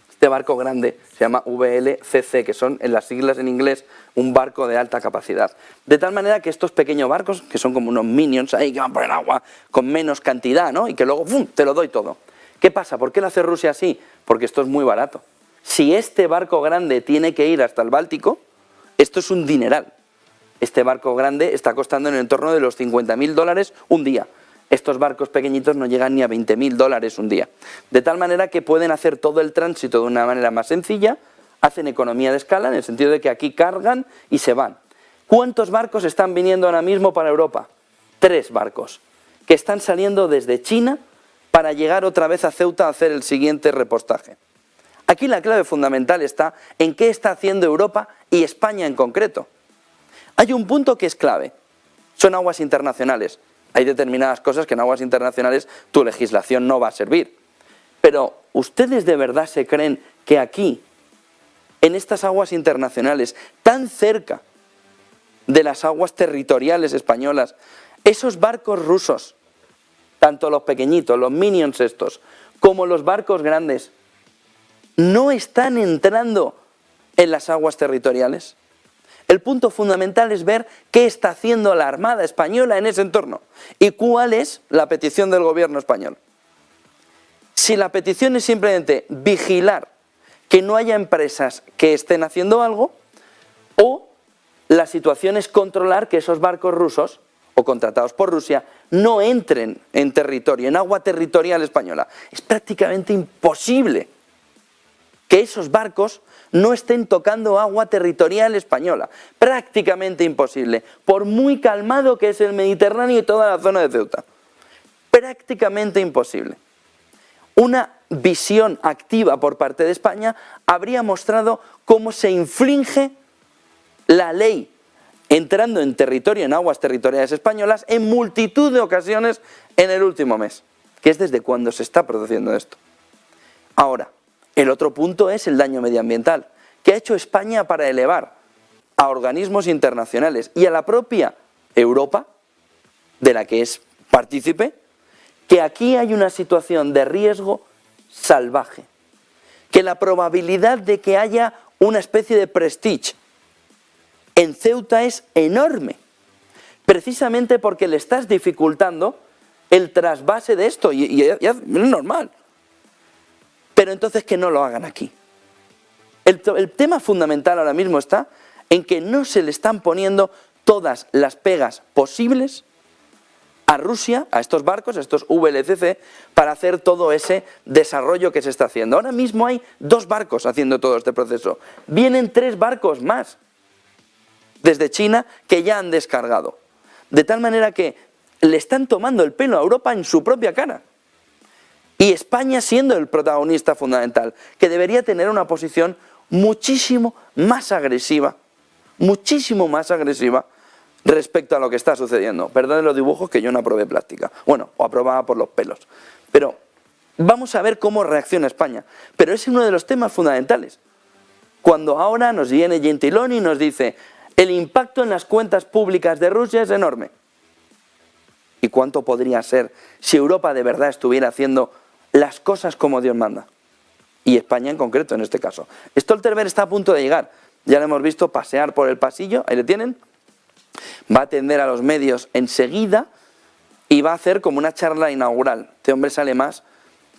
Este barco grande se llama VLCC, que son en las siglas en inglés un barco de alta capacidad. De tal manera que estos pequeños barcos, que son como unos minions ahí que van por el agua con menos cantidad, ¿no? Y que luego ¡fum!, te lo doy todo. ¿Qué pasa? ¿Por qué lo hace Rusia así? Porque esto es muy barato. Si este barco grande tiene que ir hasta el Báltico, esto es un dineral. Este barco grande está costando en el entorno de los $50.000 un día. Estos barcos pequeñitos no llegan ni a $20.000 un día. De tal manera que pueden hacer todo el tránsito de una manera más sencilla, hacen economía de escala en el sentido de que aquí cargan y se van. ¿Cuántos barcos están viniendo ahora mismo para Europa? 3 barcos, que están saliendo desde China para llegar otra vez a Ceuta a hacer el siguiente repostaje. Aquí la clave fundamental está en qué está haciendo Europa y España en concreto. Hay un punto que es clave, son aguas internacionales. Hay determinadas cosas que en aguas internacionales tu legislación no va a servir. Pero, ¿ustedes de verdad se creen que aquí, en estas aguas internacionales, tan cerca de las aguas territoriales españolas, esos barcos rusos, tanto los pequeñitos, los minions estos, como los barcos grandes, no están entrando en las aguas territoriales? El punto fundamental es ver qué está haciendo la Armada Española en ese entorno y cuál es la petición del gobierno español. Si la petición es simplemente vigilar que no haya empresas que estén haciendo algo, o la situación es controlar que esos barcos rusos o contratados por Rusia no entren en territorio, en agua territorial española. Es prácticamente imposible que esos barcos no estén tocando agua territorial española. Prácticamente imposible, por muy calmado que es el Mediterráneo y toda la zona de Ceuta. Prácticamente imposible. Una visión activa por parte de España habría mostrado cómo se infringe la ley entrando en territorio, en aguas territoriales españolas, en multitud de ocasiones en el último mes, que es desde cuando se está produciendo esto. Ahora, el otro punto es el daño medioambiental. ¿Qué ha hecho España para elevar a organismos internacionales y a la propia Europa, de la que es partícipe, que aquí hay una situación de riesgo salvaje? Que la probabilidad de que haya una especie de prestige en Ceuta es enorme, precisamente porque le estás dificultando el trasvase de esto, y es normal. Pero entonces que no lo hagan aquí. El tema fundamental ahora mismo está en que no se le están poniendo todas las pegas posibles a Rusia, a estos barcos, a estos VLCC, para hacer todo ese desarrollo que se está haciendo. Ahora mismo hay 2 barcos haciendo todo este proceso. Vienen 3 barcos más desde China que ya han descargado. De tal manera que le están tomando el pelo a Europa en su propia cara. Y España siendo el protagonista fundamental, que debería tener una posición muchísimo más agresiva respecto a lo que está sucediendo. Perdón los dibujos, que yo no aprobé plástica. Bueno, o aprobaba por los pelos. Pero vamos a ver cómo reacciona España. Pero es uno de los temas fundamentales. Cuando ahora nos viene Gentiloni y nos dice, el impacto en las cuentas públicas de Rusia es enorme. ¿Y cuánto podría ser si Europa de verdad estuviera haciendo las cosas como Dios manda? Y España en concreto en este caso. Stoltenberg está a punto de llegar. Ya lo hemos visto pasear por el pasillo, ahí le tienen. Va a atender a los medios enseguida y va a hacer como una charla inaugural. Este hombre sale más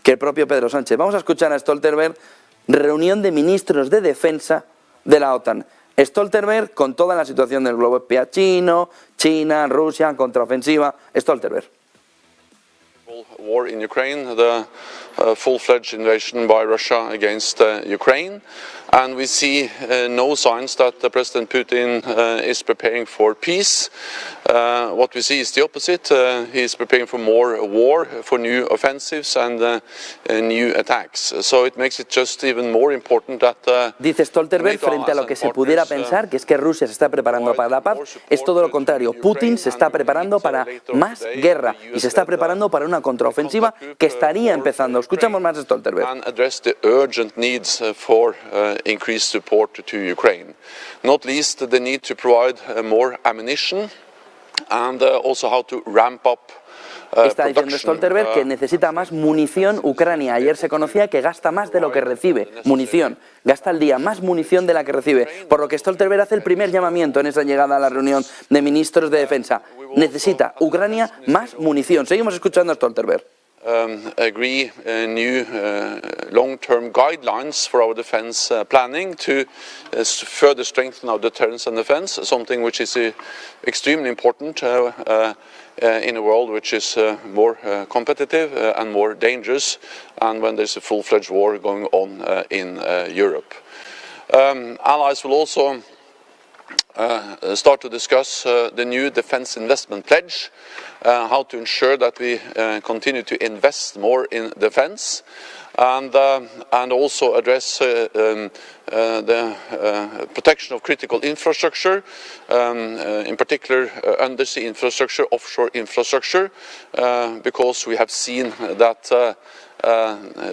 que el propio Pedro Sánchez. Vamos a escuchar a Stoltenberg, reunión de ministros de defensa de la OTAN. Stoltenberg con toda la situación del globo espía chino, China, Rusia, contraofensiva. Stoltenberg. War in Ukraine, the full-fledged invasion by Russia against Ukraine, and we see no signs that President Putin is preparing for peace. What we see is the opposite. He is preparing for more war, for new offensives and new attacks. So it makes it just even more important that Dice Stoltenberg, frente a lo que se pudiera pensar, que es que Rusia se está preparando para la paz, es todo lo contrario. Putin se está preparando para más guerra y se está preparando para una contraofensiva que estaría empezando. Escuchamos más de Stoltenberg. And address the urgent needs for increased support to Ukraine. Not least the need to provide more ammunition and also how to ramp up Está diciendo Stoltenberg que necesita más munición Ucrania. Ayer se conocía que gasta más de lo que recibe. Munición. Gasta al día más munición de la que recibe. Por lo que Stoltenberg hace el primer llamamiento en esa llegada a la reunión de ministros de defensa. Necesita Ucrania más munición. Seguimos escuchando a Stoltenberg. Agree new long-term guidelines for our defense planning to further strengthen our deterrence and defense, something which is extremely important in a world which is more competitive and more dangerous, and when there's a full-fledged war going on in Europe. Allies will also start to discuss the new defense investment pledge, how to ensure that we continue to invest more in defense, and also address the protection of critical infrastructure, in particular undersea infrastructure, offshore infrastructure, because we have seen that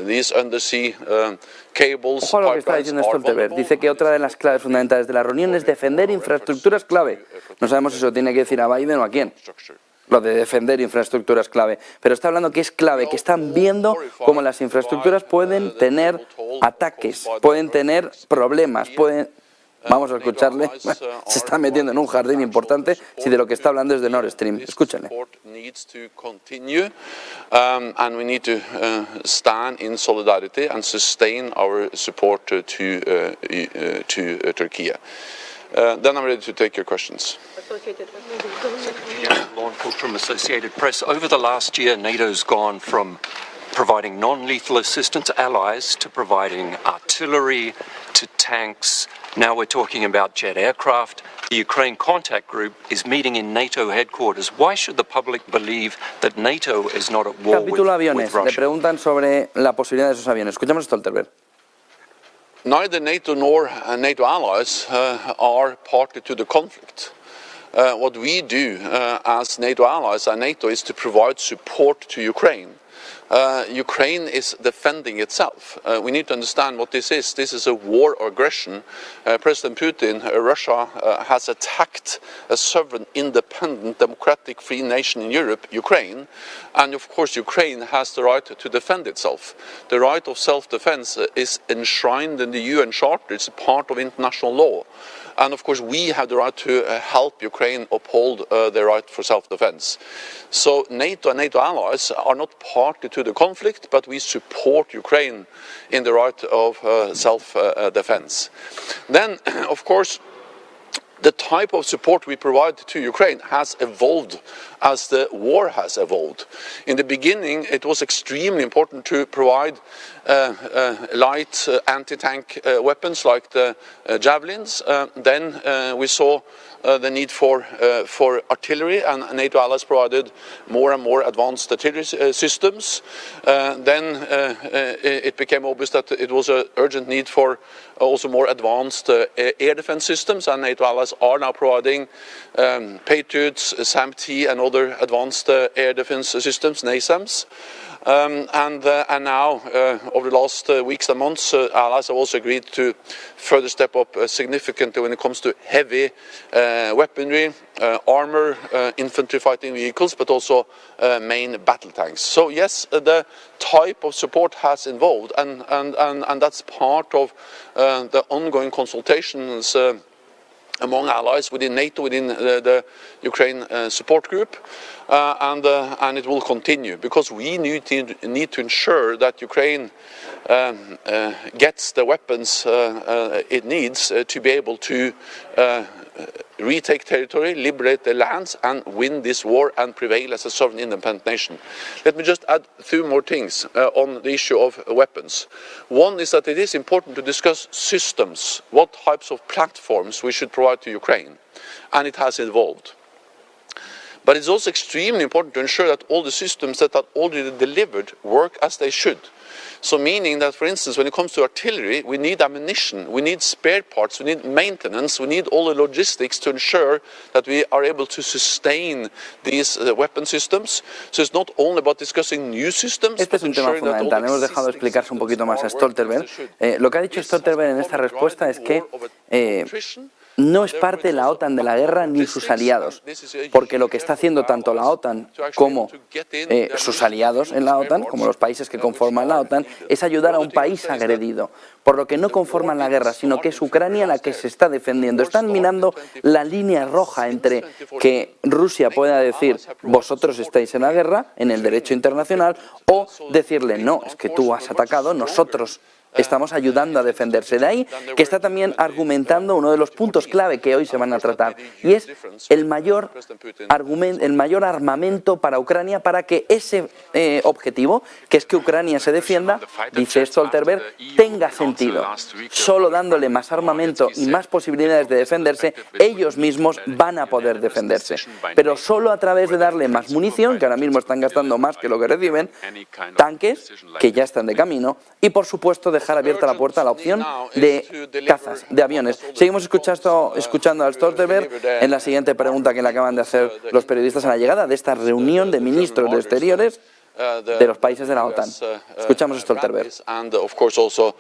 these undersea cables, Ojo a lo que está diciendo Stoltenberg. Dice que otra de las claves fundamentales de la reunión es defender infraestructuras clave. No sabemos si eso tiene que decir a Biden o a quién. Lo de defender infraestructuras clave. Pero está hablando que es clave, que están viendo cómo las infraestructuras pueden tener ataques, pueden tener problemas, pueden... Vamos a escucharle. Se está metiendo en un jardín importante si de lo que está hablando es de Nord Stream. Escúchenle. And we need to stand in solidarity and sustain our support to Turkey. Then I'm ready to take your questions. Lawn from Associated Press. Over the last year, NATO's gone from providing non-lethal assistance allies to providing artillery to tanks. Now we're talking about jet aircraft. The Ukraine Contact Group is meeting in NATO headquarters. Why should the public believe that NATO is not at war Capítulo aviones. with Russia? Le preguntan sobre la posibilidad de esos aviones. Escuchamos a Stoltenberg. Neither NATO nor NATO allies are party to the conflict. What we do as NATO allies and NATO is to provide support to Ukraine. Ukraine is defending itself. We need to understand what this is. This is a war or aggression. President Putin, Russia, has attacked a sovereign, independent, democratic, free nation in Europe, Ukraine. And of course, Ukraine has the right to defend itself. The right of self-defense is enshrined in the UN Charter. It's a part of international law. And of course, we have the right to help Ukraine uphold their right for self-defense. So NATO and NATO allies are not party to the conflict, but we support Ukraine in the right of self-defense. Then, of course, the type of support we provide to Ukraine has evolved as the war has evolved. In the beginning, it was extremely important to provide light anti-tank weapons like the javelins. Then we saw the need for artillery, and NATO allies provided more and more advanced artillery systems. Then it became obvious that it was an urgent need for also more advanced air defense systems, and NATO allies are now providing Patriots, SAM-T and other advanced air defense systems, NASAMS. And now, over the last weeks and months, allies have also agreed to further step up significantly when it comes to heavy weaponry, armor, infantry fighting vehicles, but also main battle tanks. So yes, the type of support has evolved, and that's part of the ongoing consultations among allies within NATO, within the Ukraine support group, and it will continue, because we need to ensure that Ukraine gets the weapons it needs to be able to retake territory, liberate the lands, and win this war and prevail as a sovereign independent nation. Let me just add 2 more things on the issue of weapons. One is that it is important to discuss systems, what types of platforms we should provide to Ukraine, and it has evolved. But it's also extremely important to ensure that all the systems that are already delivered work as they should. So meaning that, for instance, when it comes to artillery, we need ammunition, we need spare parts, we need maintenance, we need all the logistics to ensure that we are able to sustain these weapon systems. So it's not only about discussing new systems, Este es un tema fundamental. Hemos dejado de explicarse un poquito más a Stoltenberg. Lo que ha dicho Stoltenberg en esta respuesta es que no es parte de la OTAN de la guerra ni sus aliados, porque lo que está haciendo tanto la OTAN como sus aliados en la OTAN, como los países que conforman la OTAN, es ayudar a un país agredido, por lo que no conforman la guerra, sino que es Ucrania la que se está defendiendo. Están minando la línea roja entre que Rusia pueda decir vosotros estáis en la guerra, en el derecho internacional, o decirle no, es que tú has atacado, nosotros estamos ayudando a defenderse. De ahí que está también argumentando uno de los puntos clave que hoy se van a tratar, y es el mayor armamento para Ucrania para que ese objetivo, que es que Ucrania se defienda, dice Stoltenberg, tenga sentido. Solo dándole más armamento y más posibilidades de defenderse, ellos mismos van a poder defenderse. Pero solo a través de darle más munición, que ahora mismo están gastando más que lo que reciben, tanques, que ya están de camino, y por supuesto dejar abierta la puerta a la opción de cazas, de aviones. Seguimos escuchando al Stoltenberg en la siguiente pregunta que le acaban de hacer los periodistas a la llegada de esta reunión de ministros de Exteriores de los países de la OTAN. Escuchamos a Stoltenberg. And of course also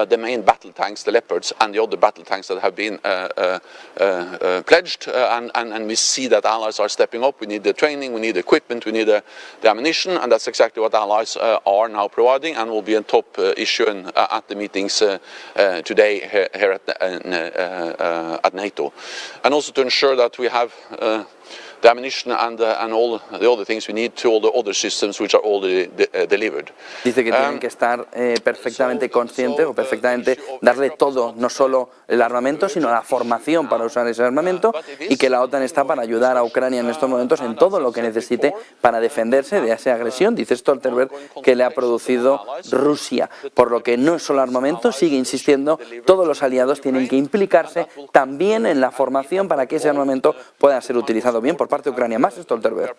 the main battle tanks, the Leopards, and the other battle tanks that have been pledged, and we see that allies are stepping up. We need the training, we need the equipment, we need the ammunition, and that's exactly what allies are now providing, and will be a top issue at the meetings today here at NATO. And also to ensure that we have the ammunition and all the other things we need to all the other systems which are already delivered. Dice que tienen que estar perfectamente conscientes o perfectamente darle todo, no solo el armamento, sino la formación para usar ese armamento, y que la OTAN está para ayudar a Ucrania en estos momentos en todo lo que necesite para defenderse de esa agresión, dice Stoltenberg, que le ha producido Rusia. Por lo que no es solo armamento, sigue insistiendo, todos los aliados tienen que implicarse también en la formación para que ese armamento pueda ser utilizado bien por parte de Ucrania. Más Stoltenberg.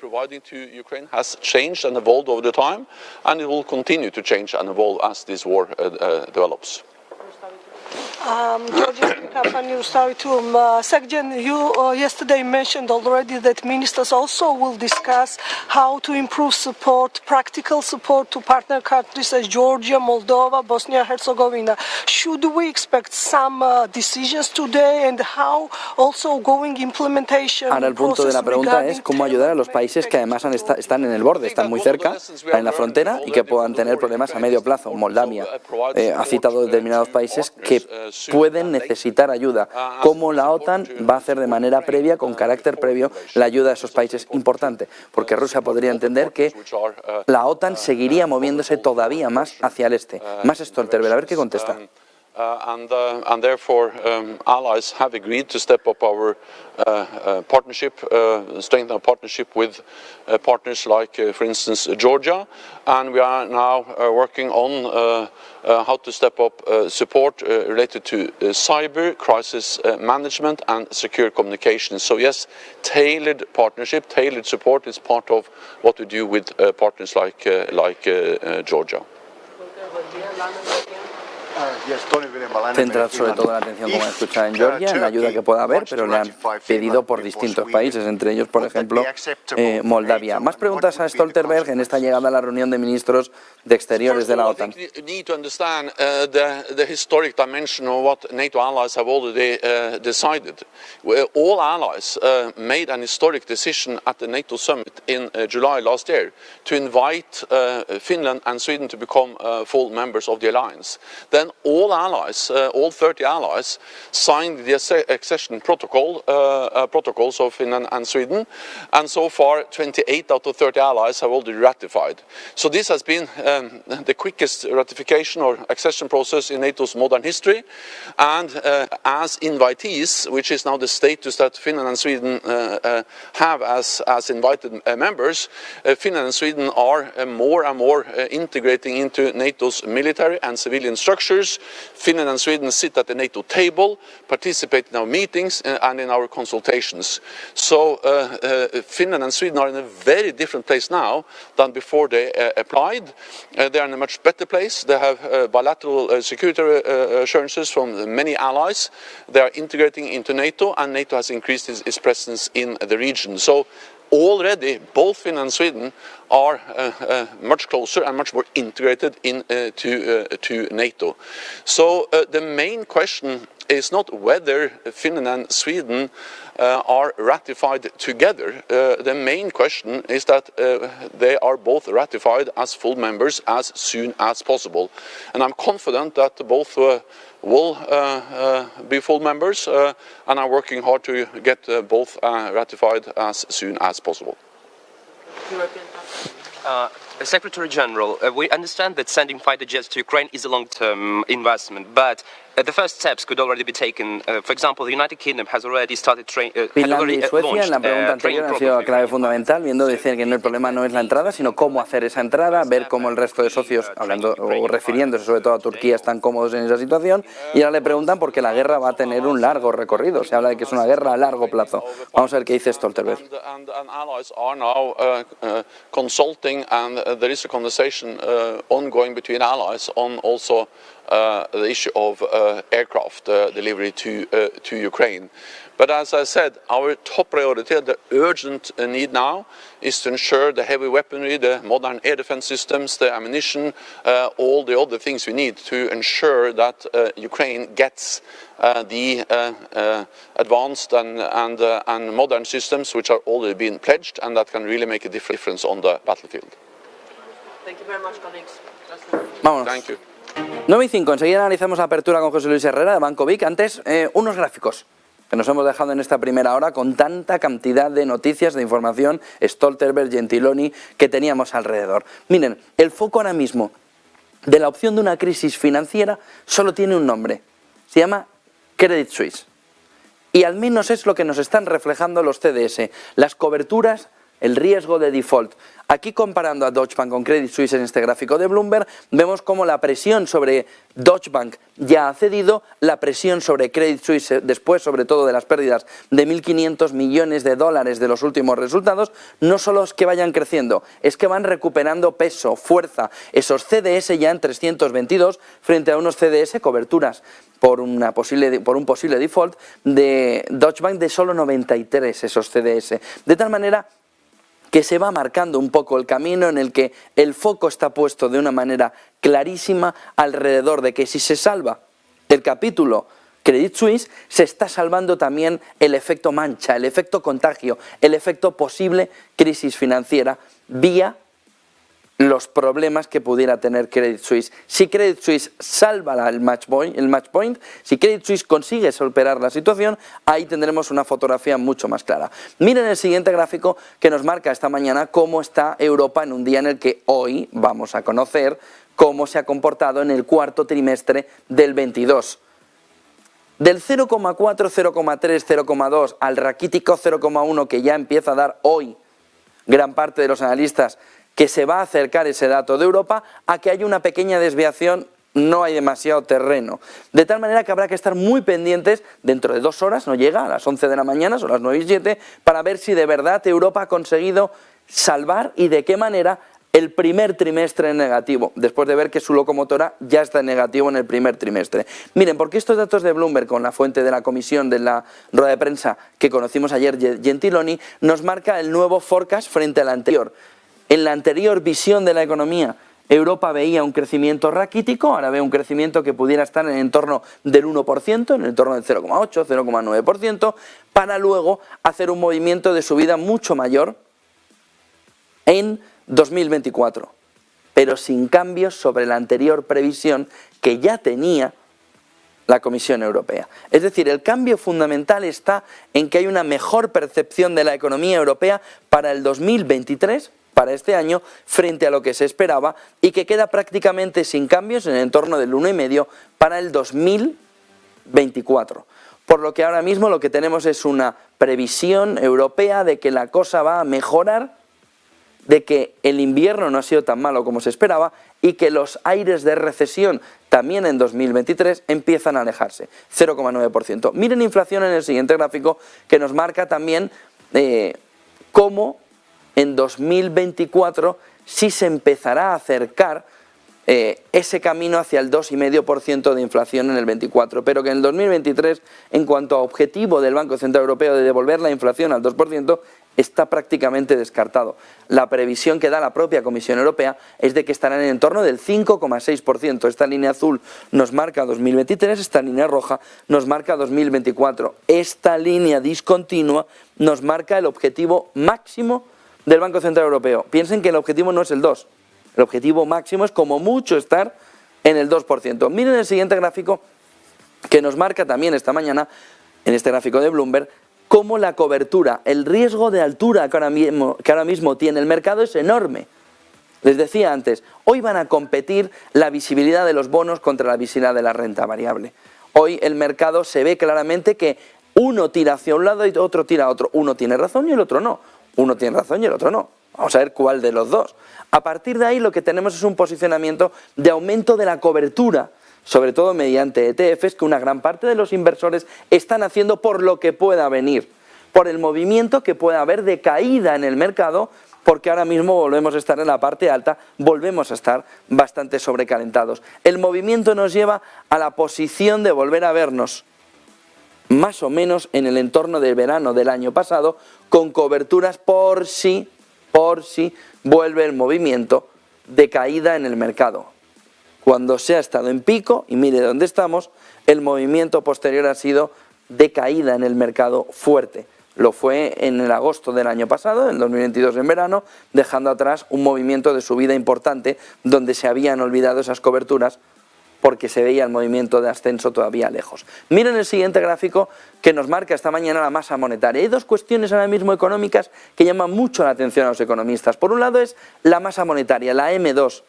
Ukraine has changed and evolved over the time, and it will continue to change and evolve as this war develops. Georgia Company Secretary, you yesterday mentioned already that ministers also will discuss how to improve support, practical support to partner countries as Georgia, Moldova, Bosnia and Herzegovina. Should we expect some decisions today, and how also going implementation? Ahora el punto de la pregunta es cómo ayudar a los países que además están en el borde, están muy cerca, están en la frontera y que puedan tener problemas a medio plazo. Moldavia ha citado determinados países que pueden necesitar ayuda. ¿Cómo la OTAN va a hacer de manera previa, con carácter previo, la ayuda a esos países? Importante, porque Rusia podría entender que la OTAN seguiría moviéndose todavía más hacia el este. Más Stoltenberg, a ver qué contesta. And therefore allies have agreed to step up our partnership, strengthen our partnership with partners like, for instance, Georgia, and we are now working on how to step up support related to cyber, crisis management and secure communications. So yes, tailored partnership, tailored support is part of what we do with partners like Georgia. Centra sobre todo la atención, como escuchado en Georgia, en la ayuda que pueda haber, pero le han pedido por distintos países, entre ellos, por ejemplo, Moldavia. Más preguntas a Stoltenberg en esta llegada a la reunión de ministros de Exteriores de la OTAN. Need to understand the historic dimension of what NATO allies have already decided. All allies made an historic decision at the NATO summit in July last year to invite Finland and Sweden to become full members of the alliance. Then all allies, all 30 allies, signed the accession protocols of Finland and Sweden, and so far 28 out of 30 allies have already ratified. So this has been the quickest ratification or accession process in NATO's modern history, and as invitees, which is now the status that Finland and Sweden have as invited members, Finland and Sweden are more and more integrating into NATO's military and civilian structures. ministers. Finland and Sweden sit at the NATO table, participate in our meetings and in our consultations. So Finland and Sweden are in a very different place now than before they applied. They are in a much better place. They have bilateral security assurances from many allies. They are integrating into NATO, and NATO has increased its presence in the region. So already both Finland and Sweden are much closer and much more integrated to NATO. So the main question is not whether Finland and Sweden are ratified together. The main question is that they are both ratified as full members as soon as possible. And I'm confident that both will be full members and are working hard to get both ratified as soon as possible. Secretary General, we understand that sending fighter jets to Ukraine is a long-term investment, but the first steps could already be taken. For example, the United Kingdom has already started Finlandia y Suecia, en la pregunta anterior, han sido clave fundamental, viendo decir que el problema no es la entrada, sino cómo hacer esa entrada, ver cómo el resto de socios, hablando o refiriéndose sobre todo a Turquía, están cómodos en esa situación, y ahora le preguntan porque la guerra va a tener un largo recorrido. Se habla de que es una guerra a largo plazo. Vamos a ver qué dice Stoltenberg. Consulting, and there is a conversation ongoing between allies on also the issue of aircraft delivery to Ukraine. But as I said, our top priority, the urgent need now, is to ensure the heavy weaponry, the modern air defense systems, the ammunition, all the other things we need to ensure that Ukraine gets the advanced and modern systems which are already being pledged and that can really make a difference on the battlefield. Thank you very much, colleagues. Vámonos. Thank you. 9:05, enseguida analizamos la apertura con José Luis Herrera de Banco Vic. Antes, unos gráficos que nos hemos dejado en esta primera hora con tanta cantidad de noticias, de información, Stoltenberg, Gentiloni, que teníamos alrededor. Miren, el foco ahora mismo de la opción de una crisis financiera solo tiene un nombre. Se llama Credit Suisse. Y al menos es lo que nos están reflejando los CDS, las coberturas, el riesgo de default. Aquí, comparando a Deutsche Bank con Credit Suisse en este gráfico de Bloomberg, vemos cómo la presión sobre Deutsche Bank ya ha cedido, la presión sobre Credit Suisse, después sobre todo de las pérdidas de 1.500 millones de dólares de los últimos resultados, no solo es que vayan creciendo, es que van recuperando peso, fuerza. Esos CDS ya en 322 frente a unos CDS, coberturas por un posible default de Deutsche Bank de solo 93, esos CDS. De tal manera que se va marcando un poco el camino en el que el foco está puesto de una manera clarísima alrededor de que si se salva el capítulo Credit Suisse, se está salvando también el efecto mancha, el efecto contagio, el efecto posible crisis financiera vía los problemas que pudiera tener Credit Suisse. Si Credit Suisse salva el match point, si Credit Suisse consigue superar la situación, ahí tendremos una fotografía mucho más clara. Miren el siguiente gráfico que nos marca esta mañana cómo está Europa en un día en el que hoy vamos a conocer cómo se ha comportado en el cuarto trimestre del 22. Del 0,4, 0,3, 0,2 al raquítico 0,1 que ya empieza a dar hoy gran parte de los analistas que se va a acercar ese dato de Europa, a que haya una pequeña desviación, no hay demasiado terreno. De tal manera que habrá que estar muy pendientes, dentro de 2 horas, no llega, a las 11 de la mañana, son las 9:07, para ver si de verdad Europa ha conseguido salvar y de qué manera el primer trimestre en negativo, después de ver que su locomotora ya está en negativo en el primer trimestre. Miren, porque estos datos de Bloomberg, con la fuente de la comisión de la rueda de prensa que conocimos ayer, Gentiloni, nos marca el nuevo forecast frente al anterior. En la anterior visión de la economía, Europa veía un crecimiento raquítico, ahora ve un crecimiento que pudiera estar en el entorno del 1%, en el entorno del 0,8, 0,9%, para luego hacer un movimiento de subida mucho mayor en 2024, pero sin cambios sobre la anterior previsión que ya tenía la Comisión Europea. Es decir, el cambio fundamental está en que hay una mejor percepción de la economía europea para el 2023, para este año, frente a lo que se esperaba, y que queda prácticamente sin cambios en el entorno del 1,5 para el 2024. Por lo que ahora mismo lo que tenemos es una previsión europea de que la cosa va a mejorar, de que el invierno no ha sido tan malo como se esperaba y que los aires de recesión también en 2023 empiezan a alejarse, 0,9%. Miren inflación en el siguiente gráfico, que nos marca también cómo en 2024 sí se empezará a acercar ese camino hacia el 2,5% de inflación en el 24, pero que en el 2023, en cuanto a objetivo del Banco Central Europeo de devolver la inflación al 2%, está prácticamente descartado. La previsión que da la propia Comisión Europea es de que estarán en torno del 5,6%. Esta línea azul nos marca 2023, esta línea roja nos marca 2024. Esta línea discontinua nos marca el objetivo máximo del Banco Central Europeo. Piensen que el objetivo no es el 2%. El objetivo máximo es como mucho estar en el 2%. Miren el siguiente gráfico que nos marca también esta mañana, en este gráfico de Bloomberg, cómo la cobertura, el riesgo de altura que ahora mismo tiene el mercado es enorme. Les decía antes, hoy van a competir la visibilidad de los bonos contra la visibilidad de la renta variable. Hoy el mercado se ve claramente que uno tira hacia un lado y otro tira a otro. Uno tiene razón y el otro no. Uno tiene razón y el otro no. Vamos a ver cuál de los dos. A partir de ahí lo que tenemos es un posicionamiento de aumento de la cobertura, sobre todo mediante ETFs, que una gran parte de los inversores están haciendo por lo que pueda venir, por el movimiento que pueda haber de caída en el mercado, porque ahora mismo volvemos a estar en la parte alta, volvemos a estar bastante sobrecalentados. El movimiento nos lleva a la posición de volver a vernos más o menos en el entorno del verano del año pasado, con coberturas por si vuelve el movimiento de caída en el mercado. Cuando se ha estado en pico, y mire dónde estamos, el movimiento posterior ha sido de caída en el mercado fuerte. Lo fue en el agosto del año pasado, en 2022 en verano, dejando atrás un movimiento de subida importante donde se habían olvidado esas coberturas porque se veía el movimiento de ascenso todavía lejos. Miren el siguiente gráfico que nos marca esta mañana la masa monetaria. Hay dos cuestiones ahora mismo económicas que llaman mucho la atención a los economistas. Por un lado es la masa monetaria, la M2,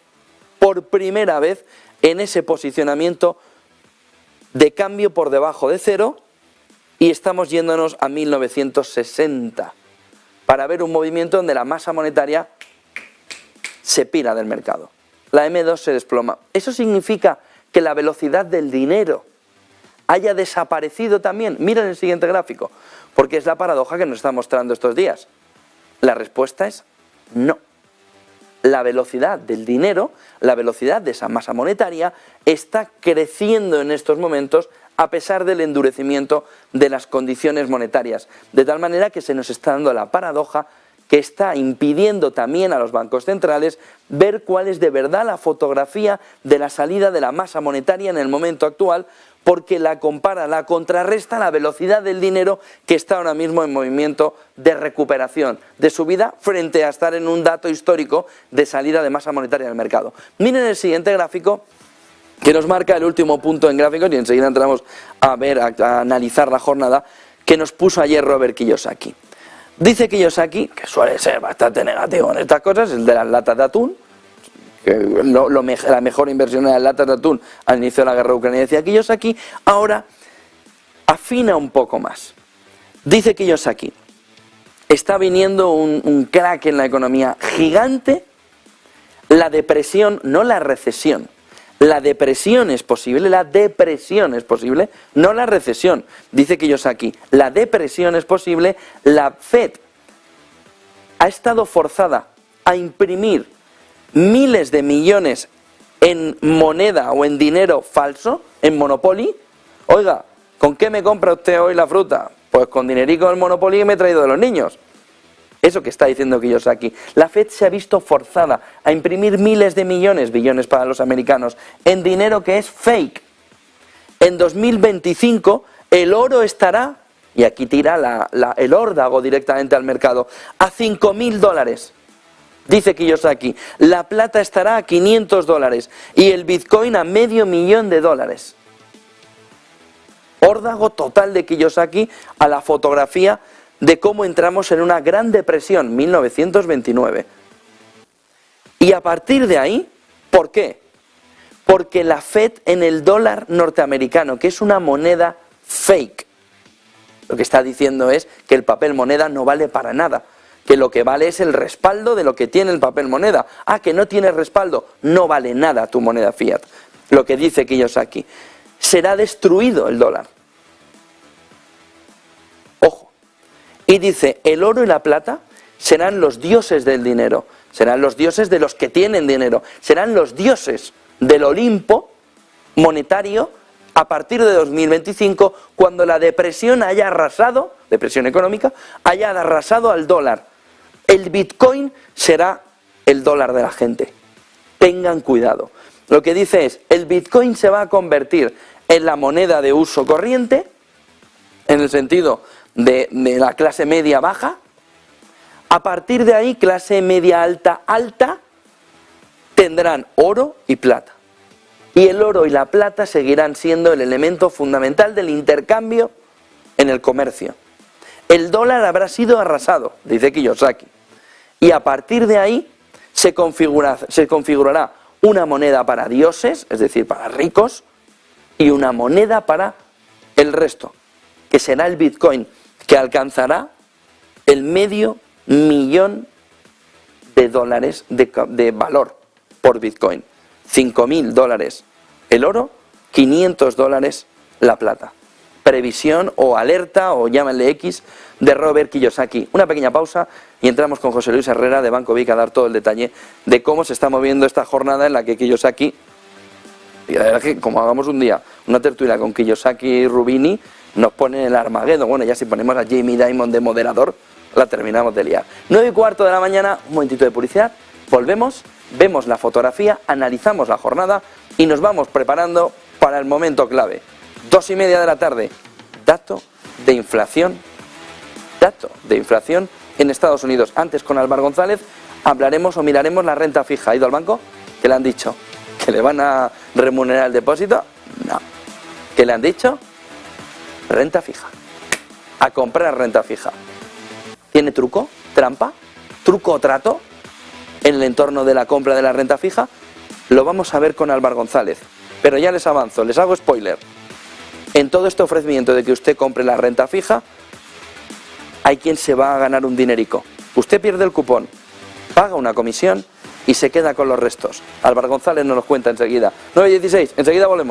por primera vez en ese posicionamiento de cambio por debajo de cero, y estamos yéndonos a 1960 para ver un movimiento donde la masa monetaria se pira del mercado. La M2 se desploma. Eso significa que la velocidad del dinero haya desaparecido también. Miren el siguiente gráfico, porque es la paradoja que nos está mostrando estos días. La respuesta es no. La velocidad del dinero, la velocidad de esa masa monetaria, está creciendo en estos momentos a pesar del endurecimiento de las condiciones monetarias. De tal manera que se nos está dando la paradoja que está impidiendo también a los bancos centrales ver cuál es de verdad la fotografía de la salida de la masa monetaria en el momento actual, porque la compara, la contrarresta la velocidad del dinero que está ahora mismo en movimiento de recuperación, de subida, frente a estar en un dato histórico de salida de masa monetaria del mercado. Miren el siguiente gráfico que nos marca el último punto en gráficos y enseguida entramos a analizar la jornada que nos puso ayer Robert Kiyosaki. Dice Kiyosaki, que suele ser bastante negativo en estas cosas, el de las latas de atún, que la mejor inversión en las latas de atún al inicio de la guerra ucraniana, decía Kiyosaki, ahora afina un poco más. Dice Kiyosaki, está viniendo un crack en la economía gigante, la depresión, no la recesión. La depresión es posible, no la recesión. Dice Kiyosaki, la depresión es posible, la Fed ha estado forzada a imprimir miles de millones en moneda o en dinero falso, en Monopoly. Oiga, ¿con qué me compra usted hoy la fruta? Pues con dinerico del Monopoly que me he traído de los niños. Eso que está diciendo Kiyosaki. La Fed se ha visto forzada a imprimir miles de millones, billones para los americanos, en dinero que es fake. En 2025 el oro estará, y aquí tira el órdago directamente al mercado, a $5.000. Dice Kiyosaki, la plata estará a $500 y el Bitcoin a $500,000. Órdago total de Kiyosaki a la fotografía de cómo entramos en una gran depresión, 1929. Y a partir de ahí, ¿por qué? Porque la Fed en el dólar norteamericano, que es una moneda fake, lo que está diciendo es que el papel moneda no vale para nada, que lo que vale es el respaldo de lo que tiene el papel moneda. Ah, que no tiene respaldo, no vale nada tu moneda fiat. lo que dice Kiyosaki. Será destruido el dólar. Ojo. Y dice, el oro y la plata serán los dioses del dinero, serán los dioses de los que tienen dinero, serán los dioses del Olimpo monetario a partir de 2025, cuando la depresión haya arrasado, depresión económica, haya arrasado al dólar. El Bitcoin será el dólar de la gente. Tengan cuidado. Lo que dice es, el Bitcoin se va a convertir en la moneda de uso corriente, en el sentido de la clase media baja. A partir de ahí, clase media alta tendrán oro y plata. Y el oro y la plata seguirán siendo el elemento fundamental del intercambio en el comercio. El dólar habrá sido arrasado, dice Kiyosaki. Y a partir de ahí se configurará una moneda para dioses, es decir, para ricos, y una moneda para el resto, que será el Bitcoin, que alcanzará el $500,000 de valor por Bitcoin. $5.000 el oro, $500 la plata. Previsión o alerta, o llámenle X, de Robert Kiyosaki. Una pequeña pausa y entramos con José Luis Herrera de Banco Vic a dar todo el detalle de cómo se está moviendo esta jornada en la que Kiyosaki, y la verdad que como hagamos un día una tertulia con Kiyosaki y Rubini, nos ponen el Armageddon. Bueno, ya si ponemos a Jamie Dimon de moderador, la terminamos de liar. 9:15 de la mañana, un momentito de publicidad, volvemos, vemos la fotografía, analizamos la jornada y nos vamos preparando para el momento clave. 2:30 de la tarde, dato de inflación en Estados Unidos. Antes, con Álvaro González, hablaremos o miraremos la renta fija. ¿Ha ido al banco? ¿Qué le han dicho? ¿Que le van a remunerar el depósito? No. ¿Qué le han dicho? Renta fija. A comprar renta fija. ¿Tiene truco? ¿Trampa? ¿Truco o trato en el entorno de la compra de la renta fija? Lo vamos a ver con Álvaro González. Pero ya les avanzo, les hago spoiler. En todo este ofrecimiento de que usted compre la renta fija, hay quien se va a ganar un dinerico. Usted pierde el cupón, paga una comisión y se queda con los restos. Álvaro González nos los cuenta enseguida. 9:16, enseguida volvemos.